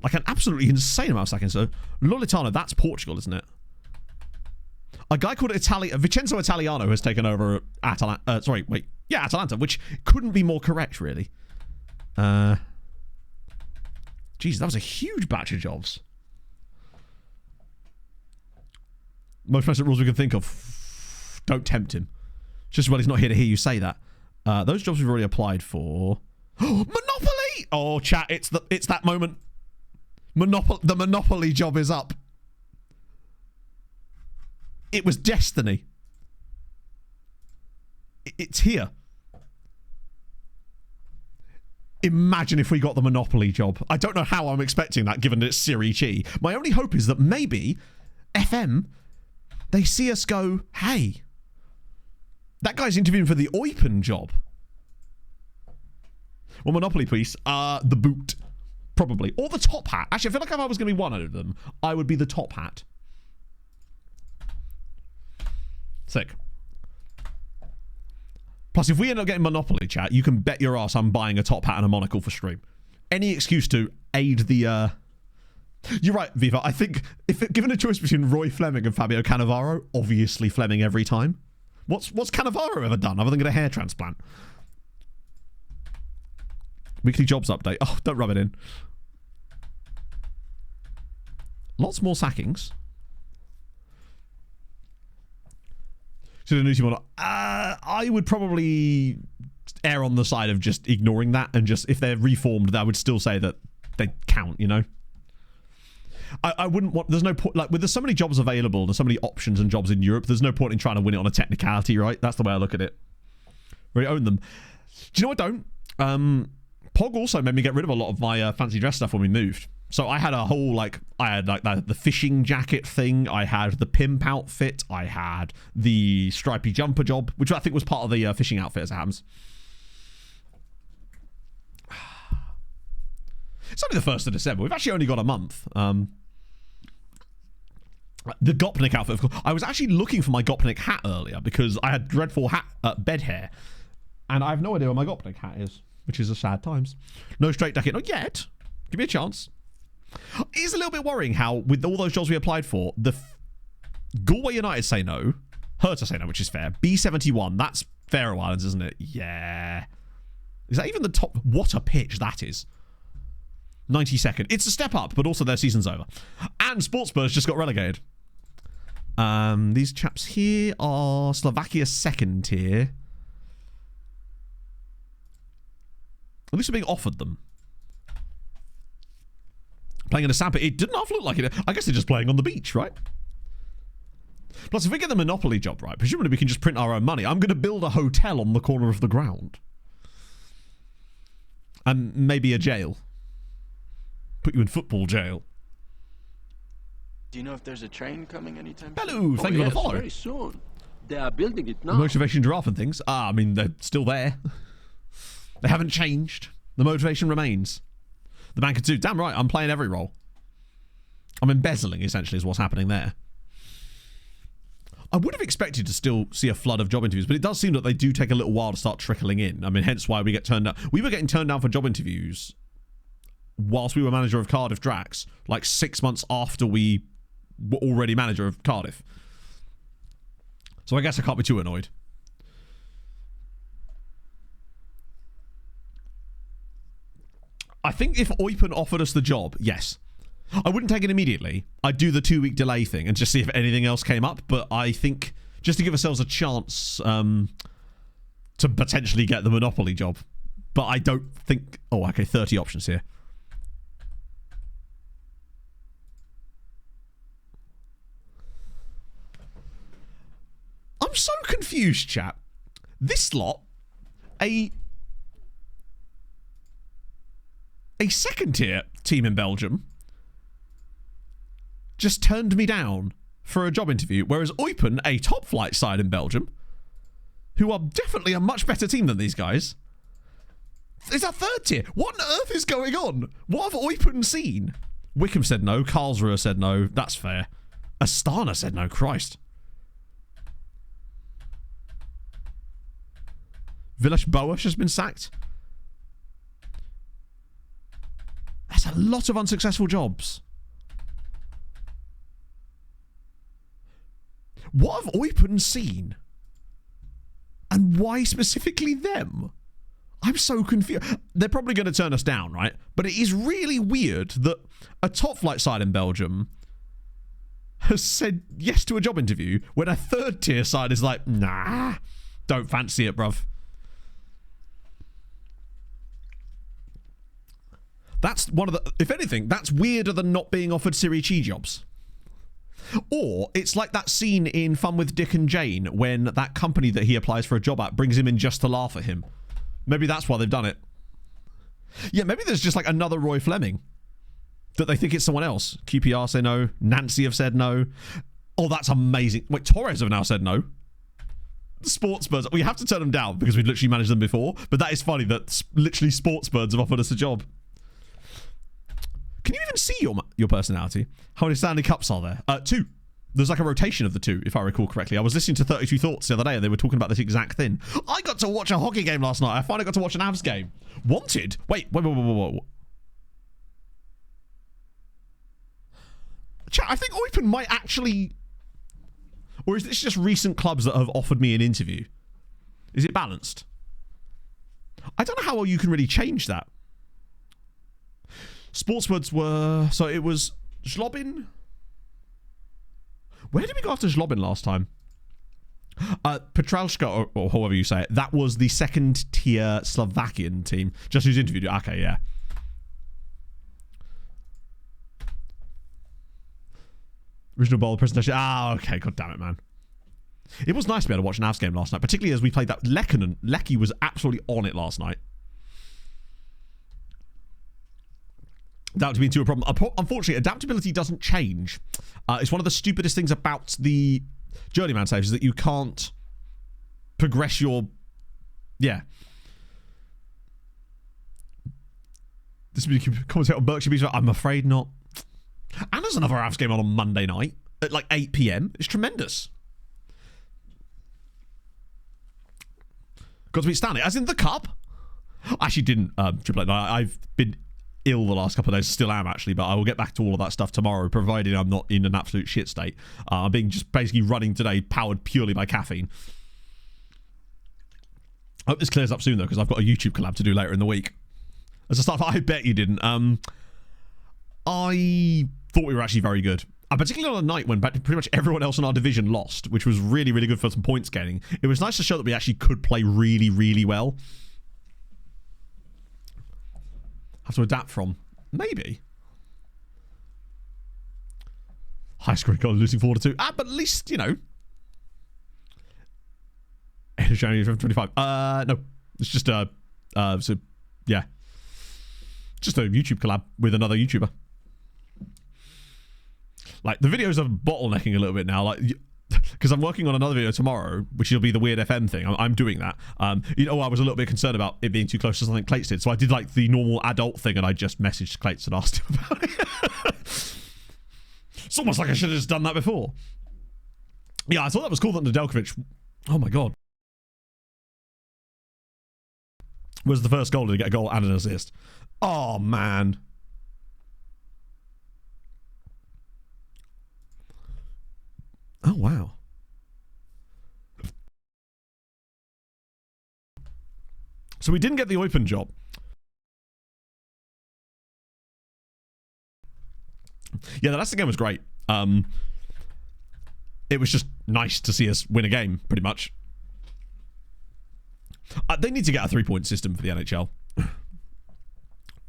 [SPEAKER 2] Like an absolutely insane amount of sackings. So, Lolitano, that's Portugal, isn't it? A guy called Vincenzo Italiano has taken over Atalanta. Sorry, wait. Yeah, Atalanta, which couldn't be more correct, really. Jeez, that was a huge batch of jobs. Most present rules we can think of. Don't tempt him. Just well, he's not here to hear you say that. Those jobs we've already applied for. Monopoly! Oh, chat, it's that moment. The Monopoly job is up. It was destiny. It's here. Imagine if we got the Monopoly job. I don't know how I'm expecting that, given that it's Serie Chi. My only hope is that maybe FM, they see us go, hey, that guy's interviewing for the Eupen job. Well, Monopoly piece, the boot, probably. Or the top hat. Actually, I feel like if I was going to be one of them, I would be the top hat. Sick. Plus, if we end up getting Monopoly, chat, you can bet your ass I'm buying a top hat and a monocle for stream. Any excuse to aid the... You're right, Viva. I think, given a choice between Roy Fleming and Fabio Cannavaro, obviously Fleming every time. What's Cannavaro ever done other than get a hair transplant? Weekly jobs update. Oh, don't rub it in. Lots more sackings. So the new team, I would probably err on the side of just ignoring that, and just, if they're reformed, I would still say that they count, you know? I wouldn't want... There's no point... Like, there's so many jobs available, there's so many options and jobs in Europe, there's no point in trying to win it on a technicality, right? That's the way I look at it. We own them. Do you know what I don't? Pog also made me get rid of a lot of my fancy dress stuff when we moved. So I had a whole, like, I had like the fishing jacket thing. I had the pimp outfit. I had the stripy jumper job, which I think was part of the fishing outfit as it happens. It's only the 1st of December. We've actually only got a month. The Gopnik outfit, of course. I was actually looking for my Gopnik hat earlier because I had dreadful bed hair. And I have no idea where my Gopnik hat is, which is a sad times. No straight jacket. Not yet. Give me a chance. It is a little bit worrying how, with all those jobs we applied for, the Galway United say no. Hertha say no, which is fair. B71, that's Faroe Islands, isn't it? Yeah. Is that even the top? What a pitch that is. 92nd. It's a step up, but also their season's over. And Sportspurs just got relegated. These chaps here are Slovakia's 2nd tier. At least we're being offered them. Playing in a sandpit. It didn't half look like it. I guess they're just playing on the beach, right? Plus, if we get the Monopoly job right, presumably we can just print our own money. I'm going to build a hotel on the corner of the ground. And maybe a jail. Put you in football jail.
[SPEAKER 4] Do you know if there's a train coming anytime
[SPEAKER 2] Hello,
[SPEAKER 4] soon?
[SPEAKER 2] thank you for the follow.
[SPEAKER 5] Very soon. They are building it now.
[SPEAKER 2] The motivation giraffe and things. I mean, they're still there. They haven't changed. The motivation remains. The banker too. Damn right, I'm playing every role. I'm embezzling, essentially, is what's happening there. I would have expected to still see a flood of job interviews, but it does seem that they do take a little while to start trickling in. I mean, hence why we get turned down. We were getting turned down for job interviews whilst we were manager of Cardiff Drax, like 6 months after we were already manager of Cardiff. So I guess I can't be too annoyed. I think if Eupen offered us the job, yes. I wouldn't take it immediately. I'd do the 2-week delay thing and just see if anything else came up. But I think just to give ourselves a chance to potentially get the Monopoly job. But I don't think... Oh, okay, 30 options here. I'm so confused, chat. This lot, a 2nd tier team in Belgium just turned me down for a job interview, whereas Eupen, a top flight side in Belgium, who are definitely a much better team than these guys, is a 3rd tier. What on earth is going on? What have Eupen seen? Wickham said no. Karlsruhe said no. That's fair. Astana said no. Christ. Villas Boas has been sacked. That's a lot of unsuccessful jobs. What have Eupen seen? And why specifically them? I'm so confused. They're probably going to turn us down, right? But it is really weird that a top flight side in Belgium has said yes to a job interview when a 3rd tier side is like, nah, don't fancy it, bruv. That's one of the... If anything, that's weirder than not being offered Serie C jobs. Or it's like that scene in Fun with Dick and Jane when that company that he applies for a job at brings him in just to laugh at him. Maybe that's why they've done it. Yeah, maybe there's just like another Roy Fleming. That they think it's someone else. QPR say no. Nancy have said no. Oh, that's amazing. Wait, Torres have now said no. Sportsbirds. We have to turn them down because we've literally managed them before. But that is funny that literally Sportsbirds have offered us a job. Can you even see your personality? How many Stanley Cups are there? 2. There's like a rotation of the 2, if I recall correctly. I was listening to 32 Thoughts the other day and they were talking about this exact thing. I got to watch a hockey game last night. I finally got to watch an Avs game. Wanted? Wait. Chat, I think Eupen might actually... Or is this just recent clubs that have offered me an interview? Is it balanced? I don't know how well you can really change that. Sportswords were... So it was Zlobin. Where did we go after Zlobin last time? Petralska, or however you say it. That was the 2nd tier Slovakian team. Just who's interviewed. Okay, yeah. Original bowl presentation. Okay. God damn it, man. It was nice to be able to watch an Avs game last night, particularly as we played that Lecky was absolutely on it last night. That being too a problem. Unfortunately, adaptability doesn't change. It's one of the stupidest things about the Journeyman saves is that you can't progress your... Yeah. This will be commentate on Berkshire Beach. I'm afraid not. And there's another Avs game on Monday night at like 8 p.m. It's tremendous. Got to beat Stanley. As in the cup? I actually didn't triple it. I've been ill the last couple of days. Still am, actually, but I will get back to all of that stuff tomorrow, provided I'm not in an absolute shit state. I'm being just basically running today, powered purely by caffeine. I hope this clears up soon, though, because I've got a YouTube collab to do later in the week. As a start, I bet you didn't. I thought we were actually very good. Particularly on a night when pretty much everyone else in our division lost, which was really, really good for some points getting. It was nice to show that we actually could play really, really well. Have to adapt from. Maybe. High scoring goal, losing 4-2. But at least, you know. End of January 25. No. It's just so yeah. Just a YouTube collab with another YouTuber. Like, the videos are bottlenecking a little bit now. Like, because I'm working on another video tomorrow, which will be the weird FM thing. I'm doing that. You know, I was a little bit concerned about it being too close to something Clates did. So I did like the normal adult thing, and I just messaged Clates and asked him about it. It's almost like I should have just done that before. Yeah, I thought that was cool that Nedeljkovic, oh my god, was the first goal to get a goal and an assist. Oh, man. Oh, wow. So we didn't get the Eupen job. Yeah, the last game was great. It was just nice to see us win a game, pretty much. They need to get a 3-point system for the NHL.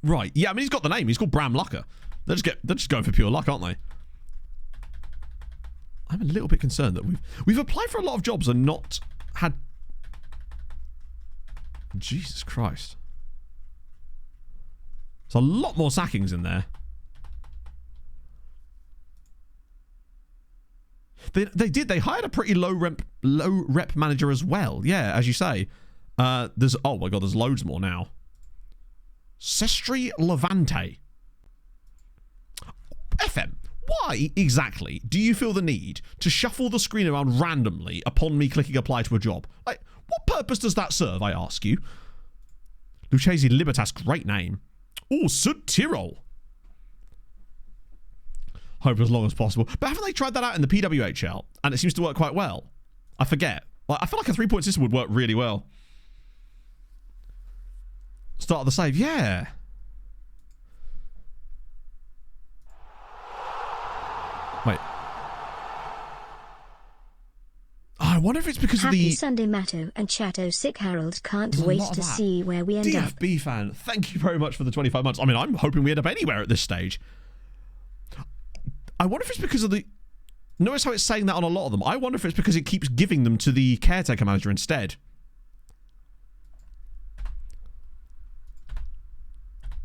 [SPEAKER 2] Right. Yeah, I mean, he's got the name. He's called Bram Lucker. They're just going for pure luck, aren't they? I'm a little bit concerned that we've applied for a lot of jobs and not had... Jesus Christ. There's a lot more sackings in there. They did. They hired a pretty low rep manager as well. Yeah, as you say. There's... Oh my god, there's loads more now. Sestri Levante. FM. Why exactly do you feel the need to shuffle the screen around randomly upon me clicking apply to a job? Like, what purpose does that serve, I ask you? Lucchese Libertas, great name. Oh, Sud Tirol. Hope as long as possible. But haven't they tried that out in the PWHL? And it seems to work quite well. I forget. Like, I feel like a 3-point system would work really well. Start of the save, yeah. Wait. Oh, I wonder if it's because
[SPEAKER 3] Happy
[SPEAKER 2] of the...
[SPEAKER 3] Sunday, Matto and Chatto. Sick Harold can't wait to see where we end up.
[SPEAKER 2] DFB fan, thank you very much for the 25 months. I mean, I'm hoping we end up anywhere at this stage. I wonder if it's because of the... Notice how it's saying that on a lot of them. I wonder if it's because it keeps giving them to the caretaker manager instead.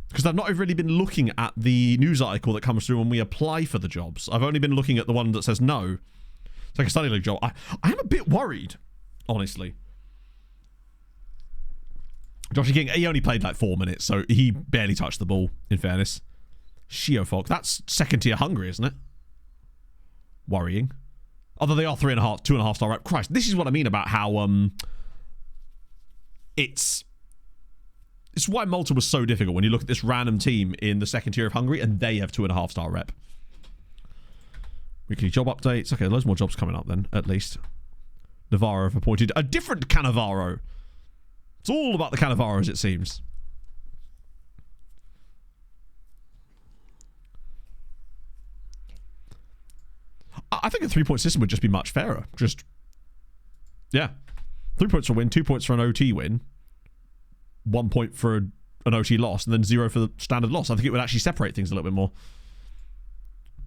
[SPEAKER 2] Because I've not really been looking at the news article that comes through when we apply for the jobs. I've only been looking at the one that says no. It's like a study league job. I am a bit worried, honestly. Josh King, he only played like 4 minutes, so he barely touched the ball, in fairness. Shiofok, that's second tier Hungary, isn't it? Worrying. Although they are 2.5 star rep. Christ, this is what I mean about how it's why Malta was so difficult when you look at this random team in the second tier of Hungary and they have 2.5 star rep. Weekly job updates. Okay, loads more jobs coming up then, at least. Navarro have appointed a different Cannavaro. It's all about the Cannavaros, it seems. I think a 3-point system would just be much fairer. Just, yeah. 3 points for a win, 2 points for an OT win, 1 point for an OT loss, and then 0 for the standard loss. I think it would actually separate things a little bit more.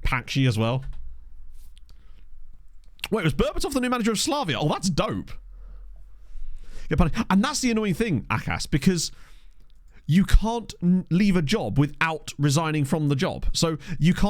[SPEAKER 2] Pakshi as well. Wait, was Berbatov the new manager of Slavia? Oh, that's dope. Yeah, and that's the annoying thing, Outcasts, because you can't leave a job without resigning from the job. So you can't